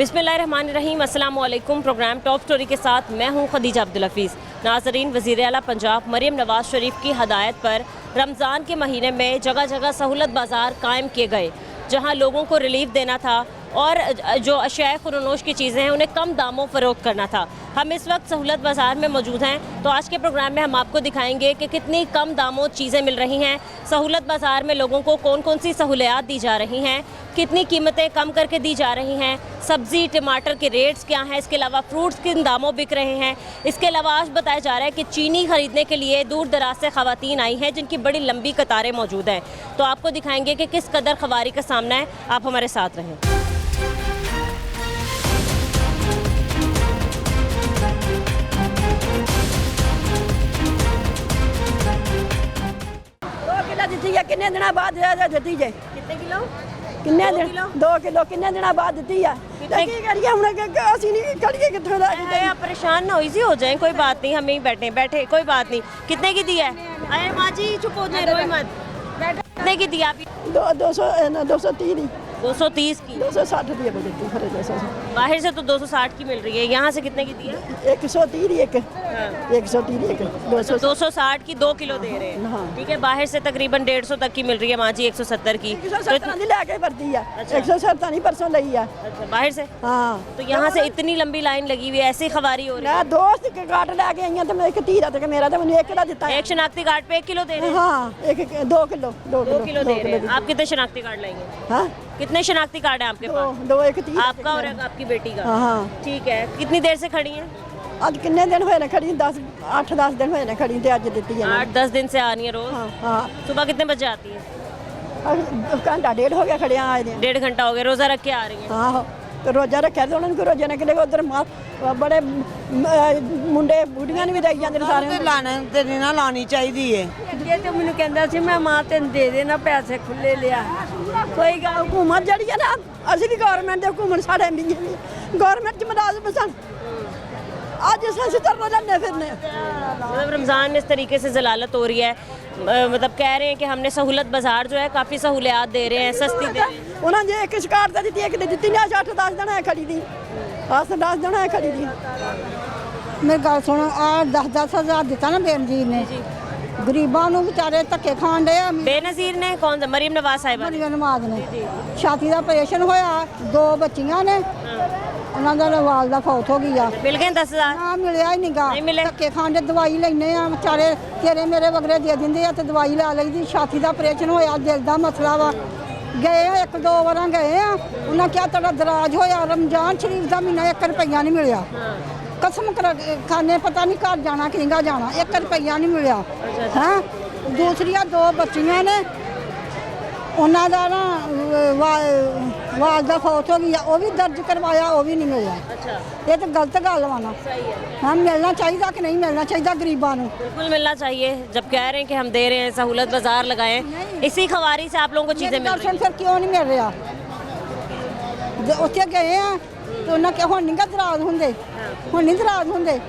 बिस्मिल्लाहिर्रहमानिर्रहीम, अस्सलाम वालेकुम। प्रोग्राम टॉप स्टोरी के साथ मैं हूं खदीजा अब्दुल हफीज़। नाज़रीन, वज़ीर आला पंजाब मरियम नवाज़ शरीफ की हदायत पर रमज़ान के महीने में जगह जगह सहूलत बाज़ार कायम किए गए, जहां लोगों को रिलीफ देना था और जो अशियाए खुरनोश की चीज़ें हैं उन्हें कम दामों फ़रोख्त करना था। हम इस वक्त सहूलत बाज़ार में मौजूद हैं, तो आज के प्रोग्राम में हम आपको दिखाएंगे कि कितनी कम दामों चीज़ें मिल रही हैं। सहूलत बाज़ार में लोगों को कौन कौन सी सहूलियात दी जा रही हैं, कितनी कीमतें कम करके दी जा रही हैं, सब्ज़ी टमाटर के रेट्स क्या हैं, इसके अलावा फ्रूट्स किन दामों बिक रहे हैं। इसके अलावा आज बताया जा रहा है कि चीनी ख़रीदने के लिए दूर दराज से ख़वातीन आई हैं जिनकी बड़ी लंबी कतारें मौजूद हैं। तो आपको दिखाएंगे कि किस कदर ख़वारी का सामना है। आप हमारे साथ रहें। किन्ने दिन बाद दी जे कितने किलो? किन्ने दिन 2 किलो किन्ने दिन बाद दी है। की करिए हुण असि नहीं करिए किथों दा आप परेशान ना इजी हो जाएं, कोई बात नहीं, हम यहीं बैठे कोई बात नहीं। कितने की दी है? अरे माँ जी चुप हो जाए, रोई मत। कितने की दी आप? 230 230 की। 260 दी बोलती फिर 260 बाहर से तो 260 की मिल रही है, यहाँ से कितने की दी है? 130 एक 130 एक 260 की 2 किलो दे रहे हैं। ठीक है, बाहर से तकरीबन 150 तक की मिल रही है माँ जी, 170 की। 170 दी लेके भरती है। 170 नहीं परसों लई है। अच्छा, बाहर से? हाँ, तो यहाँ से इतनी लंबी लाइन लगी हुई है, ऐसी खबारी हो रही है। मैं दोस्त के काट लेके आई तो मैं एक तीरा तक मेरा तो मैंने एक किलो दिता है। एक शनाख्ती कार्ड पे 1 किलो दे रहे हैं? हाँ, 2 किलो 2 किलो दे रहे हैं। आप कितने शनाख्ती कार्ड लाएंगे? हाँ, कितने शनाख्ती कार्ड है आपके पास? 2 एक तीरा आपका और आपकी बेटी का? हाँ। ठीक है, कितनी देर से खड़ी हैं? आज किन्ने दिन होए ने खड़ी 8-10 दिन होए ने खड़ी ते आज दित्ती है। 8-10 दिन से आ रही है रोज? हाँ। सुबह कितने बजे आती है? घंटा डेढ़ हो गया खड़े आए ने। 1.5 घंटा हो गया, रोजा रख के आ रही है? हाँ, तो रोजा रखा तो उन्होंने रोजे ने कि उधर बड़े मुंडे बूढ़ियां ने भी दई जाते सारे लाने ते ना लानी चाहिए है। ये तो मैंने कहता सी मैं मां तेन दे देना पैसे खुले लिया। कोई गल हुकूमत जड़ी है ना, असि भी गवर्नमेंट दे हुकूमत साडे भी गवर्नमेंट च मुलाजम सन, आज अस तरह लेने फिरने। मतलब रमज़ान में इस तरीके से जलालत हो रही है, मतलब कह रहे हैं कि हमने सहूलत बाजार जो है काफ़ी सहूलियात दे रहे हैं, सस्ती दे रहे हैं। उन्होंने एक शिकार दी थी, एक दी नहीं, 8-10 दिन है खड़ी थी, 8-10 दिन है खड़ी थी। मेरी गल सुनो, 10-10 हज़ार दिता ना बेनजीर ने, गरीबां नूं बेचारे धक्के खाण डे। बेनज़ीर ने कौन? मरियम नवाज़ साहिबा? मरियम नवाज़ ने छाती का ऑपरेशन होया, 2 बच्चियां ने, उन्हां दा वालदा फौत हो गई। मिल गए 10,000? हाँ, मिलिया ही नहीं गा। धक्के खाण डे, दवाई लैने आ बेचारे, तेरे मेरे वगैरह दे दिंदे आ ते दवाई ला लईदी। छाती का ऑपरेशन होया, दिल का मसला वा, गए 1-2 बार गए आ, उन्हें क्या तेरा दराज होया, रमजान शरीफ का महीना 1 रुपया नहीं मिलिया। कसम खाने पता नहीं घर जाना कि नहीं जाना, 1 रुपया नहीं मिलिया। हैं, दूसरिया 2 बच्चियां ने, उन्होंने ना वालदा फौत हो गई, वो भी दर्ज करवाया, वो भी नहीं मिला। ये तो गलत गल वा ना। हाँ, मिलना चाहिए कि नहीं मिलना चाहिए गरीबां नूं? बिल्कुल मिलना चाहिए। जब कह रहे हैं कि हम दे रहे हैं, सहूलत बाजार लगाएं, इसी खबारी से आप लोगों को चीज़ें मिल रही हैं। फिर क्यों नहीं मिल रहा? उत्थे गए हैं तो उन्हें क्या हुण नहीं दराज होंगे, हुण नहीं दराज होंगे।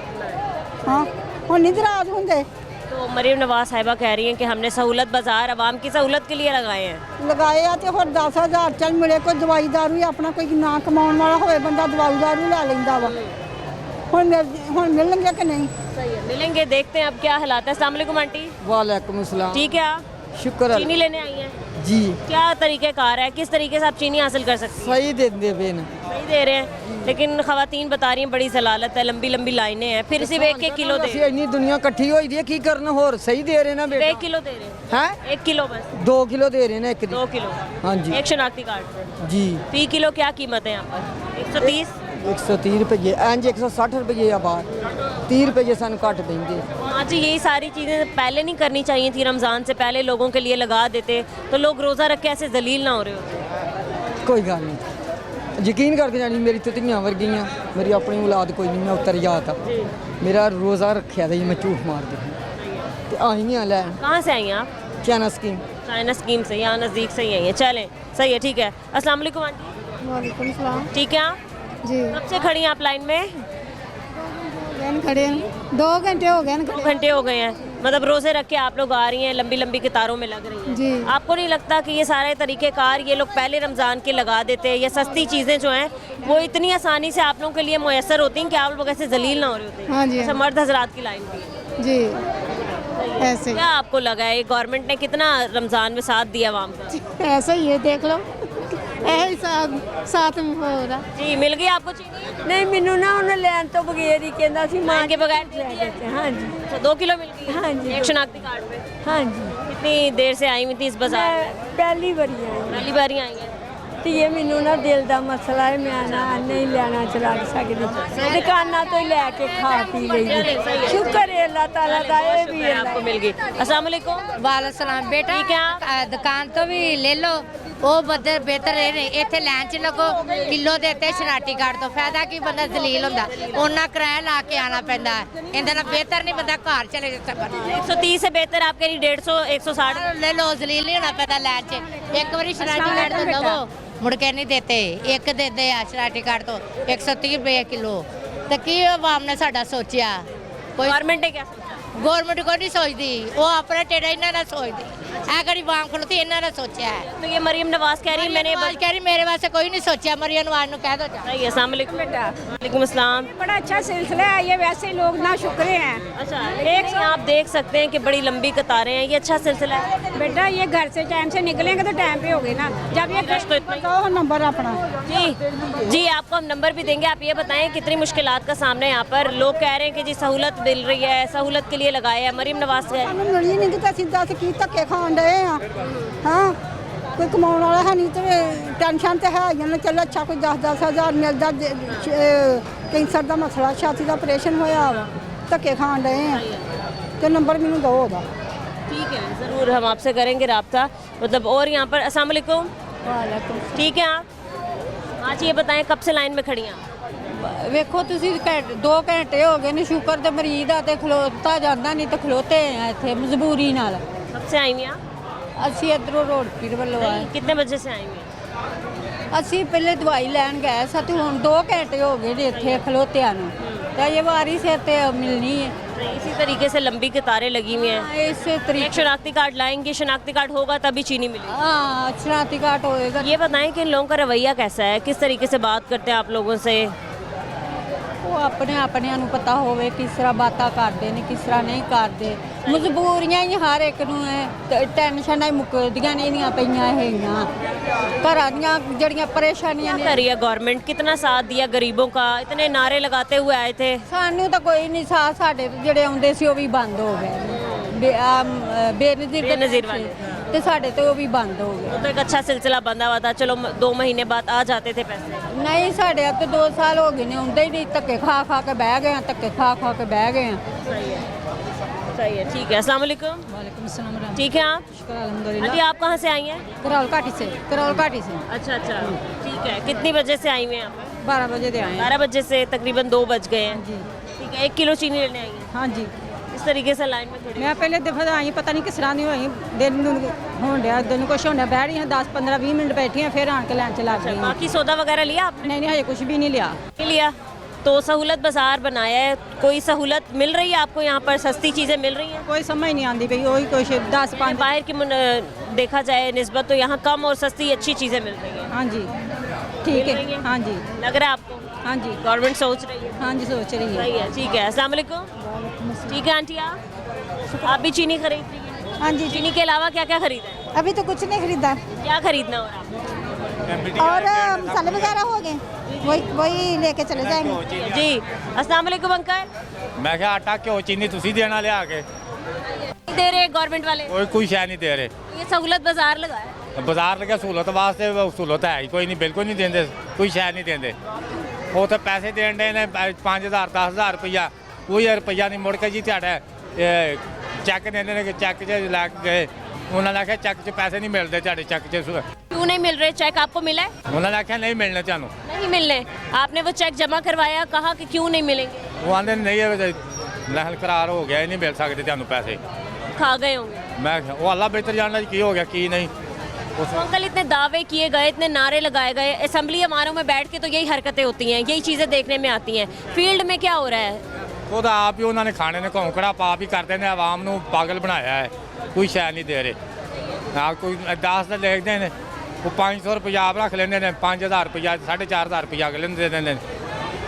हाँ, हुण नहीं दराज होंगे। तो मरियम नवाज़ साहिबा कह रही हैं कि हमने सहूलत बाजार आवाम की सहूलत के लिए लगाए हैं। लगाए आ तो फिर 10,000 चल मिले, कोई दवाई दारू ही अपना कोई ना कमाने वाला होए बंदा दवाई दारू लै लेंदा वा। हुण मिलेंगे कि नहीं? सही है, मिलेंगे। देखते हैं अब क्या हालात है। अस्सलाम वालेकुम आंटी। वालेकुम सलाम। ठीक है, आप शुक्र चीनी लेने आई हैं? जी। क्या तरीक़ेकार है, किस तरीके से आप चीनी हासिल कर सकते हैं? सही दे बेन, सही दे रहे हैं, लेकिन ख़वातीन बता रही हैं बड़ी जलालत है, लंबी लंबी लाइनें हैं, फिर सिर्फ 1-1 किलो दे रहे हैं। इन्नी दुनिया इकट्ठी होई दी है, की करना होर? सही दे रहे ना बेटा। 1 किलो दे रहे हैं? हैं 1 किलो बस? 2 किलो दे रहे ना, 2 किलो? हाँ जी। एक शनाख्ती कार्ड पे जी। फी किलो क्या कीमत है यहाँ पर? 130? 130 रुपये, इंज 160 रुपये आ बाहर, 30 रुपये सन घट देंगे। हाँ जी, यही सारी चीज़ें पहले नहीं करनी चाहिए थी, रमज़ान से पहले लोगों के लिए लगा देते तो लोग रोज़ा रख के ऐसे जलील ना हो रहे होते। कोई गल नहीं, यकीन करके जानी, मेरी तो धियां वर्गियां, मेरी अपनी औलाद कोई नहीं, मैं उतर जाता, मेरा रोज़ा रखा था जी, मैं झूठ मार दी आई हैं लैन। कहाँ से आई हैं आप? China scheme. चाइना स्कीम से, यहाँ नज़दीक से ही आई हैं। चलें, सही है, ठीक है। अस्सलाम वालेकुम आंटी। वालेकुम सलाम। ठीक है, आप जी। कब से खड़ी हैं आप लाइन में? खड़े 2 घंटे हो गए। 2 घंटे हो गए हैं। मतलब रोजे रख के आप लोग आ रही हैं, लंबी लंबी कतारों में लग रही हैं जी। आपको नहीं लगता कि ये सारे तरीक़ेकार ये लोग पहले रमज़ान के लगा देते हैं, या सस्ती चीज़ें जो हैं वो इतनी आसानी से आप लोगों के लिए मुयसर होती हैं कि आप लोग ऐसे जलील ना हो रहे होते? हाँ जी। अच्छा, मर्द हजरात की लाइन भी है। जी ऐसे क्या आपको लगा है गवर्नमेंट ने कितना रमज़ान में साथ दिया आवाम का? ऐसा ही है, देख लो यही साथ में हो रहा। जी, मिल गई आपको चीनी? ਨਹੀਂ ਮੈਨੂੰ ਨਾ ਉਹਨੇ ਲੈਣ ਤੋਂ ਬਗੈਰ ਹੀ ਕਹਿੰਦਾ ਸੀ मांग के बगैर ले देते हाँ जी अच्छा, 2 किलो मिल गई? हाँ जी। एक शनाख्ती कार्ड पे। हाँ जी कितनी देर से आई हुई थी इस बाजार में? ਮੈਂ ਪਹਿਲੀ ਵਾਰੀ ਆਈ पहली बार ही आई हैं? ਤੇ ਇਹ ਮੈਨੂੰ ਨਾ ਦਿਲ ਦਾ ਮਸਲਾ ਹੈ ਮੈਂ ਨਾ ਨਹੀਂ ਲੈਣਾ ਚਲਾ ਸਕਦੀ ਦੁਕਾਨਾਂ ਤੋਂ ਹੀ ਲੈ ਕੇ ਖਾ ਪੀ ਲਈ ਸ਼ੁਕਰ ਹੈ ਅੱਲਾਹ ਤਾਲਾ ਦਾ ਇਹ ਵੀ शुक्र है आपको मिल गई। अस्सलाम वालेकुम। ਵਾਲੇਸਲਾਮ ਬੇਟਾ ਠੀਕ ਹੈ। ਦੁਕਾਨ ਤੋਂ ਵੀ ਲੈ ਲਓ ਉਹ ਬਦਰ ਬਿਹਤਰ ਇਹ ਨੇ ਇੱਥੇ ਲਾਈਨ 'ਚ ਲੱਗੋ ਕਿਲੋ ਦੇ ਉੱਤੇ ਸ਼ਰਾਟੀ ਕਾਰਡ ਤੋਂ ਫਾਇਦਾ ਕੀ ਬੰਦਾ ਦਲੀਲ ਹੁੰਦਾ ਉਹਨਾਂ ਕਿਰਾਇਆ ਲਾ ਕੇ ਆਣਾ ਪੈਂਦਾ ਇਹਦੇ ਨਾਲ ਬਿਹਤਰ ਨਹੀਂ ਬੰਦਾ ਘਰ ਚਲੇ ਜਾਂਦਾ 130 से बेहतर आप कह रही 150 160? ਲੈ ਲਓ ਦਲੀਲ ਨਹੀਂ ਹੋਣਾ ਪੈਂਦਾ ਲਾਈਨ 'ਚ ਇੱਕ ਵਾਰੀ ਸ਼ਰਾਟੀ ਕਾਰਡ ਤੋਂ ਦਵੋ ਮੁੜ ਕੇ ਨਹੀਂ ਦਿੱਤੇ ਇੱਕ ਦਿੰਦੇ ਆ ਸ਼ਰਾਟੀ ਕਾਰਡ ਤੋਂ 130 ਰੁਪਏ ਕਿਲੋ ਤੇ ਕੀ ਆਵਾਮ ਨੇ ਸਾਡਾ ਸੋਚਿਆ ਕੋਈ गवर्नमेंट ने क्या सोचा? ਗੌਰਮੈਂਟ ਕੋਈ ਨਹੀਂ ਸੋਚਦੀ ਉਹ ਆਪਣਾ ਟੇੜਾ ਇਹਨਾਂ ਨਾਲ ਸੋਚਦੀ ਇਹ ਗੜੀ ਵਾਮ ਖਲੋਤੀ ਇਹਨਾਂ ਨੇ ਸੋਚਿਆ ਹੈ तो ये मरियम नवाज कह रही है मैंने ਆਵਾਜ਼ ਕਹਿ ਰਹੀ ਮੇਰੇ ਵਾਸਤੇ ਕੋਈ ਨਹੀਂ ਸੋਚਿਆ ਮਰੀਆ ਨਵਾਜ਼ ਨੂੰ ਕਹਿ ਦੋ ਜਾ सही है। अस्सलाम वालेकुम बेटा। वालेकुम अस्सलाम। बड़ा अच्छा सिलसिला है ये, वैसे लोग ना शुक्र हैं अच्छा, एक आप देख सकते हैं कि बड़ी लंबी कतारें हैं, ये अच्छा सिलसिला है। बेटा। ये घर से टाइम से निकलेंगे तो टाइम पे होगे ना, जब ये रश तो इतना ही। ਉਹ ਨੰਬਰ ਆਪਣਾ जी जी, आपको हम नंबर भी देंगे। आप ये बताएं कितनी मुश्किलात का सामना है यहाँ पर? लोग कह रहे हैं कि जी सहूलत मिल रही है, सहूलत के लिए लगाया है। मरियम नवाज है ਸਾਨੂੰ ਮਿਲੀ ਨਹੀਂ ਕਿ ਅਸੀਂ ਦੱਸ ਕੀ ਧੱਕੇ ਖਾਣ ਡਏ ਆ ਹਾਂ ਕੋਈ ਕਮਾਉਣ ਵਾਲਾ ਹੈ ਨਹੀਂ ਤੇ ਟੈਨਸ਼ਨ ਤੇ ਹੈ ਹੀ ਨਾ ਚੱਲ ਅੱਛਾ ਕੋਈ 10-10 ਹਜ਼ਾਰ ਮਿਲਦਾ ਕੈਂਸਰ ਦਾ ਮਸਲਾ ਛਾਤੀ ਦਾ ਆਪਰੇਸ਼ਨ ਹੋਇਆ ਵਾ ਧੱਕੇ ਖਾਣ ਡਏ ਆ ਤੇ ਨੰਬਰ ਮੈਨੂੰ ਦਿਓ ਉਹਦਾ ठीक है, ज़रूर हम आपसे करेंगे रब्ता। मतलब और यहाँ पर अस्सलाम वालेकुम। ठीक है आप हाँ जी, ये बताएं कब से लाइन में खड़ी हैं आप? ਵੇਖੋ ਤੁਸੀਂ 2 ਘੰਟੇ ਹੋ ਗਏ ਨੇ ਸ਼ੂਗਰ ਦੇ ਮਰੀਜ਼ ਆ ਤੇ ਖਲੋਤਾ ਜਾਂਦਾ ਨਹੀਂ ਤੇ ਖਲੋਤੇ ਆ ਇੱਥੇ ਮਜਬੂਰੀ ਨਾਲ कब से आई हुई हैं आप? ਅਸੀਂ ਇੱਧਰੋਂ ਰੋਡ ਪੀਰ ਵੱਲੋਂ ਆਏ कितने बजे से आई हुई हैं? ਅਸੀਂ ਪਹਿਲੇ ਦਵਾਈ ਲੈਣ ਗਏ ਸਾਂ ਤੇ ਹੁਣ 2 ਘੰਟੇ ਹੋ ਗਏ ਨੇ ਇੱਥੇ ਖਲੋਤਿਆਂ ਨੂੰ ਤੇ ਇਹ ਵਾਰੀ ਸਿਰ ਤੇ ਮਿਲਣੀ ਹੈ इसी तरीके से लंबी कतारें लगी हुई हैं। ਇਸ एक ਤਰੀਕੇ शनाख्ती कार्ड लाएंगे, शनाख्ती कार्ड होगा तभी चीनी मिलेगी। हाँ शनाख्ती कार्ड होएगा ये बताएं कि इन लोगों का रवैया कैसा है, किस तरीके से बात करते हैं आप लोगों से? ਉਹ ਆਪਣੇ ਆਪਣਿਆਂ ਨੂੰ ਪਤਾ ਹੋਵੇ ਕਿਸ ਤਰ੍ਹਾਂ ਬਾਤਾਂ ਕਰਦੇ ਨੇ ਕਿਸ ਤਰ੍ਹਾਂ ਨਹੀਂ ਕਰਦੇ ਮਜਬੂਰੀਆਂ ਹੀ ਹਰ ਇੱਕ ਨੂੰ ਹੈ ਤੇ ਟੈਨਸ਼ਨਾਂ ਹੀ ਮੁੱਕਦੀਆਂ ਨਹੀਂ ਦੀਆਂ ਪਈਆਂ ਹੈਗੀਆਂ ਘਰਾਂ ਦੀਆਂ ਜਿਹੜੀਆਂ ਪਰੇਸ਼ਾਨੀਆਂ क्या ਨੇ कर रही है गवर्नमेंट? कितना साथ दिया गरीबों का? इतने नारे लगाते हुए आए थे। ਸਾਨੂੰ ਤਾਂ ਕੋਈ ਨਹੀਂ ਸਾਥ ਸਾਡੇ ਜਿਹੜੇ ਆਉਂਦੇ ਸੀ ਉਹ ਵੀ ਬੰਦ ਹੋ ਗਏ ਬੇਨਜ਼ੀਰ बेनज़ीर वाले। ਤੇ ਸਾਡੇ ਤੇ ਉਹ ਵੀ ਬੰਦ ਹੋ ਗਏ तो एक अच्छा सिलसिला बंधा हुआ था, चलो 2 महीने बाद आ जाते थे पैसे। ਨਹੀਂ ਸਾਡੇ अब तो 2 ਸਾਲ ਹੋ ਗਏ ਨੇ ਆਉਂਦੇ ਹੀ ਨਹੀਂ ਧੱਕੇ ਖਾ ਖਾ ਕੇ ਬਹਿ ਗਏ ਆ ਧੱਕੇ ਖਾ ਖਾ ਕੇ ਬਹਿ ਗਏ ਆ सही है, ठीक है। अस्सलाम वालेकुम। वालेकुम अस्सलाम ठीक है आप? अल्हम्दुलिल्लाह अभी आप कहाँ से आई हैं? करौल घाटी से अच्छा अच्छा, ठीक है। कितनी बजे से आई हुई हैं आप? 12 बजे दे आए हैं 12 बजे से तकरीबन 2 बज गए हैं। जी ठीक है, 1 किलो चीनी लेने आई हैं। हाँ जी इस तरीके से लाइन में खड़ी। मैं पहले दफा आई पता नहीं किस तरह नहीं हुई दिन होने दिया दिन कुछ होने बैठ रही हैं 10-15-20 मिनट बैठी हैं फिर आन के लाइन चला गई हैं। बाकी सौदा वगैरह लिया आपने? नहीं हजे कुछ भी नहीं लिया नहीं लिया। तो सहूलत बाजार बनाया है, कोई सहूलत मिल रही है आपको यहाँ पर? सस्ती चीज़ें मिल रही हैं? कोई समझ नहीं आती भाई वही कुछ 10-5 बाहर की देखा जाए निस्बत तो यहाँ कम और सस्ती अच्छी चीज़ें मिल रही हैं। हाँ जी ठीक मिल रही है हैं? हाँ जी लग रहा है आपको? हाँ जी गवर्नमेंट सोच रही है। हाँ जी सोच रही है सही है, ठीक है। अस्सलाम वालेकुम। ठीक है आंटी, आप भी चीनी खरीद रही हैं? हाँ जी चीनी के अलावा क्या क्या खरीदा है? अभी तो कुछ नहीं खरीदा क्या खरीदना हो रहा है? और मसाले वगैरह हो गए वही लेके चले जाएंगे जी। अस्सलाम वालेकुम अंकल। मैं क्या आटा घ्यो चीनी तुसी देना लिया के नहीं दे रहे गवर्नमेंट वाले? कोई शै नहीं दे रहे ये सहूलत बाजार लगाया है। बाजार लगे सहूलत वास्ते सहूलत है ही कोई नहीं बिल्कुल नहीं देंगे कोई शै नहीं देंगे वो तो पैसे देन डे ने 5,000 10,000 रुपया कोई रुपया नहीं मुड़ के जी ਤੁਹਾਡਾ चैक देंगे ने चैक च लैके गए उन्होंने आख्या चैक च पैसे नहीं मिलते ਤੁਹਾਡੇ चैक च क्यों नहीं मिल रहे? चेक आपको मिला है? उन्होंने आख्या नहीं मिलने ਤੁਹਾਨੂੰ नहीं मिलने। आपने वो चेक जमा करवाया, कहा कि क्यों नहीं मिलेंगे? वो आंदे नहीं लहल करार हो गया नहीं मिल सकते ਤੁਹਾਨੂੰ पैसे खा गए होंगे। मैं वो अल्लाह बेहतर जानना की हो गया की नहीं तो अंकल इतने दावे किए गए, इतने नारे लगाए गए, असेंबली हमारों में बैठ के तो यही हरकतें होती हैं, यही चीज़ें देखने में आती हैं। फील्ड में क्या हो रहा है? ਖੁਦ ਆਪ ਹੀ ਉਹਨਾਂ ਨੇ ਖਾਣੇ ਨੇ ਘੌਂਕੜਾ ਪਾਪ ਹੀ ਕਰਦੇ ਨੇ, ਆਵਾਮ ਨੂੰ ਪਾਗਲ ਬਣਾਇਆ ਹੈ, ਕੋਈ ਸ਼ੈ ਨਹੀਂ ਦੇ ਰਹੇ ਨਾ। ਕੋਈ 10 ਦਾ ਲਿਖਦੇ ਨੇ, ਉਹ 500 ਰੁਪਇਆ ਆਪ ਰੱਖ ਲੈਂਦੇ ਨੇ, 5000 ਰੁਪਇਆ 4500 ਰੁਪਇਆ ਅਗਲੇ ਨੂੰ ਦੇ ਦਿੰਦੇ ਨੇ।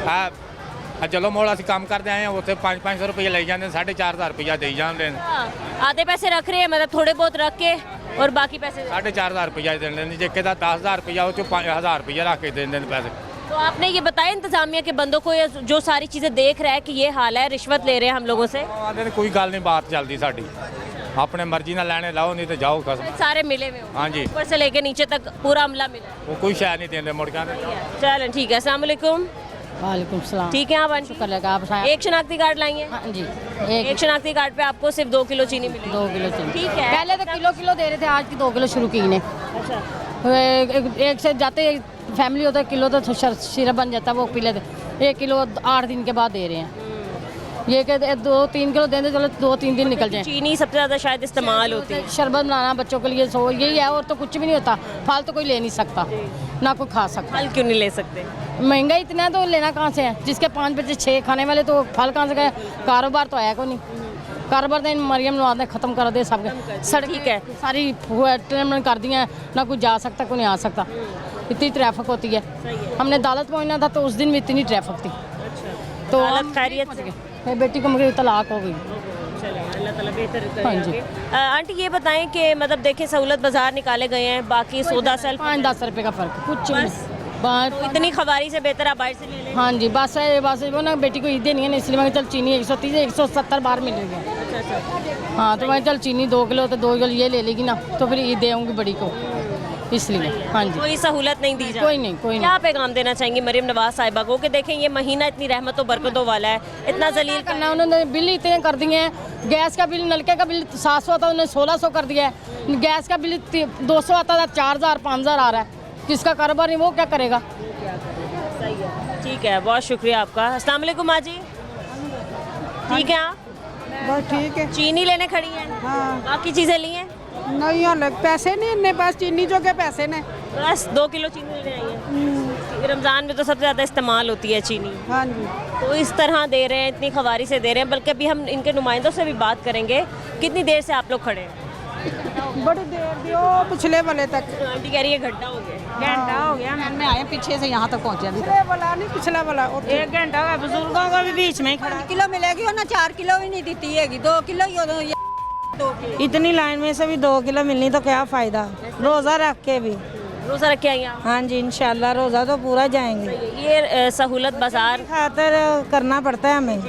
ਆ ਚਲੋ ਮੋੜ ਅਸੀਂ ਕੰਮ ਕਰਦੇ ਆਏ ਹਾਂ, ਉੱਥੇ 500 ਰੁਪਇਆ ਲਈ ਜਾਂਦੇ ਨੇ, 4500 ਰੁਪਇਆ ਦੇਈ ਜਾਂਦੇ ਨੇ। आधे पैसे रख रहे हैं, मतलब थोड़े बहुत रख के और बाकी पैसे 4500 ਰੁਪਇਆ ਦਿੰਦੇ ਨੇ, ਜੇ ਕਿਦਾ 10000 ਰੁਪਇਆ ਉਹ 'ਚੋਂ 5000 ਰੁਪਇਆ ਰੱਖ ਕੇ ਦਿੰਦੇ ਨੇ ਪੈਸੇ। तो आपने ये बताया इंतजामिया के बंदों को, ये जो सारी चीज़ें देख रहा है कि ये हाल है, रिश्वत ले रहे हैं हम लोगों से? ਆਂਦੇ ਨੇ ਕੋਈ ਗੱਲ ਨਹੀਂ, ਬਾਤ ਚੱਲਦੀ ਸਾਡੀ, ਆਪਣੇ ਮਰਜ਼ੀ ਨਾਲ ਲੈਣੇ ਲਾਓ, नहीं तो जाओ कसम। सारे मिले हुए हो? हाँ जी। ऊपर से लेके नीचे तक पूरा अमला मिला है। वो कोई शय नहीं देंगे मुड़ के। चलें ठीक है, अस्सलाम वालेकुम। वालेकुम सलाम। ठीक है आप आंटी? शुक्र लगा आप साहब। एक शनाख्ती कार्ड लाई है? हाँ जी, एक शनाख्ती कार्ड पे आपको सिर्फ 2 किलो चीनी मिलेगी। 2 किलो चीनी। ठीक है। पहले तो किलो किलो दे रहे थे, आज की 2 किलो शुरू की ने। अच्छा, एक से जाते फैमिली होता है, किलो तो सिरप बन जाता है, वो पी लेते। 1 किलो 8 दिन के बाद दे रहे हैं। ये कहते 2-3 किलो देंगे, चलो 2-3 दिन निकल जाए। चीनी सबसे ज़्यादा शायद इस्तेमाल होती है। शरबत बनाना बच्चों के लिए, सो यही है, और तो कुछ भी नहीं होता। फल तो कोई ले नहीं सकता, ना कोई खा सकता। फल क्यों नहीं ले सकते? महंगा इतना है तो लेना कहाँ से है? जिसके 5 बच्चे 6 खाने वाले, तो फल कहाँ से गए? कारोबार तो है को नहीं। कारोबार तो इन मरियम नवाज ने ख़त्म कर दे सब। सड़क ठीक है। सारी ट्रेन कर दी हैं, ना कोई जा सकता, कोई नहीं आ सकता। इतनी ट्रैफिक होती है। हमने अदालत पहुँचना था तो उस दिन भी इतनी ट्रैफिक थी। तो हालत खैरियत से? मेरी बेटी को मेरी तलाक हो गई। अल्लाह ताला बेहतर करे हाँ जी। आगे। आंटी ये बताएं कि मतलब देखें सहूलत बाजार निकाले गए हैं, बाकी सौदा सेल 5-10 रुपये का फ़र्क, कुछ बस? नहीं। बस तो इतनी खबारी से बेहतर आप बाहर से ले लें। हाँ जी, बस है, बस वो ना बेटी को ईद देनी है ना, इसलिए मैं चल चीनी 130 170 बार मिलेगी। हाँ, तो मैं चल चीनी 2 किलो, तो 2 किलो ये ले लेगी ना, तो फिर ईद दे आऊँगी बड़ी को, इसलिए। हाँ जी, कोई सहूलत नहीं दी जाती? कोई नहीं, कोई नहीं। क्या पैगाम देना चाहेंगे मरियम नवाज साहिबा को कि देखें ये महीना इतनी रहमतों बरकतों वाला है, इतना जलील करना, उन्होंने बिल इतने कर दिए हैं। गैस का बिल, नलके का बिल 700 आता, उन्होंने 1600 कर दिया है। गैस का बिल 200 आता था, 4000 5000 आ रहा है। जिसका कारोबार नहीं वो क्या करेगा? ठीक है, बहुत शुक्रिया आपका। अस्सलाम वालेकुम माँ जी, ठीक है आप? बस ठीक है। चीनी लेने खड़ी हैं? हाँ। बाकी चीज़ें ली हैं? नहीं अलग पैसे नहीं इन्ने, बस चीनी जो के पैसे ने। बस 2 किलो चीनी लेने आई हैं। रमज़ान में तो सबसे ज़्यादा इस्तेमाल होती है चीनी, हाँ जी। तो इस तरह दे रहे हैं, इतनी खबारी से दे रहे हैं। बल्कि अभी हम इनके नुमाइंदों से भी बात करेंगे। कितनी देर से आप लोग खड़े हैं? बड़ी देर दियो पिछले वाले तक। आंटी कह रही है घंटा हो गया। घंटा हो गया, मैं आए पीछे से यहाँ तक पहुँचे। पिछले वाला नहीं, पिछला वाला 1 घंटा हो गया। बुजुर्गों को भी बीच में खड़ा। 5 किलो मिलेगी और ना 4 किलो भी नहीं देती है, 2 किलो ही 2 किलो। इतनी लाइन में से भी 2 किलो मिलनी तो क्या फ़ायदा, रोज़ा रख के भी। रोज़ा रखे आई आप? हाँ जी, इंशाल्लाह रोज़ा तो पूरा जाएंगे। ये सहूलत बाजार खातर करना पड़ता है हमें।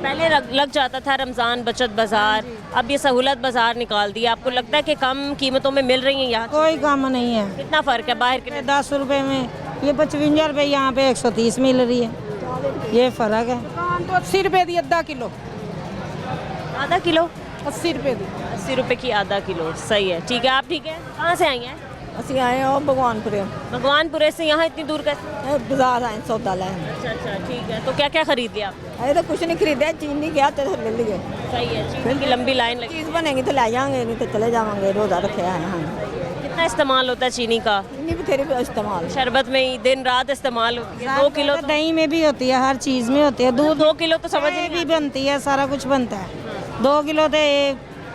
पहले लग जाता था रमज़ान बचत बाजार, अब ये सहूलत बाजार निकाल दिया। आपको लगता है कि कम कीमतों में मिल रही हैं यहाँ? कोई काम नहीं है। कितना फ़र्क है बाहर के? 10 रुपए में ये 55 रुपए, यहाँ पे 130 मिल रही है, ये फ़र्क है। तो 80 रुपए दी आधा किलो। आधा किलो 80 रुपए दी। 80 रुपए की आधा किलो, सही है। ठीक है, आप ठीक है? कहाँ से आई हैं? ਅਸੀਂ ਆਏ ਹਾਂ ਭਗਵਾਨਪੁਰੇ भगवानपुरे से। यहाँ इतनी दूर कैसे? ਬਾਜ਼ਾਰ ਆਏ ਸੌਦਾ ਲੈਣ। अच्छा, ठीक है। तो क्या क्या खरीद लिया आपने? ਇਹ ਤਾਂ ਕੁਝ ਨਹੀਂ ਖਰੀਦਿਆ, ਚੀਨੀ ਗਿਆ ਤੇ ਲੈ ਲਈਏ। सही है, चीनी की लंबी लाइन लगी। ਚੀਜ਼ ਬਣੇਗੀ ਤੇ ਲੈ ਜਾਵਾਂਗੇ, ਨਹੀਂ ਤੇ ਚਲੇ ਜਾਵਾਂਗੇ। ਰੋਜ਼ਾ ਰੱਖਿਆ ਹੈ। ਹਾਂ, कितना इस्तेमाल होता है चीनी का? ਚੀਨੀ ਬਥੇਰੀ ਇਸਤੇਮਾਲ। शरबत में ही दिन रात इस्तेमाल होती है। 2 किलो तो, दही में भी होती है, हर चीज़ में होती है। दूध 2 किलो तो समझ चाय नहीं भी बनती है, सारा कुछ बनता है। 2 किलो तो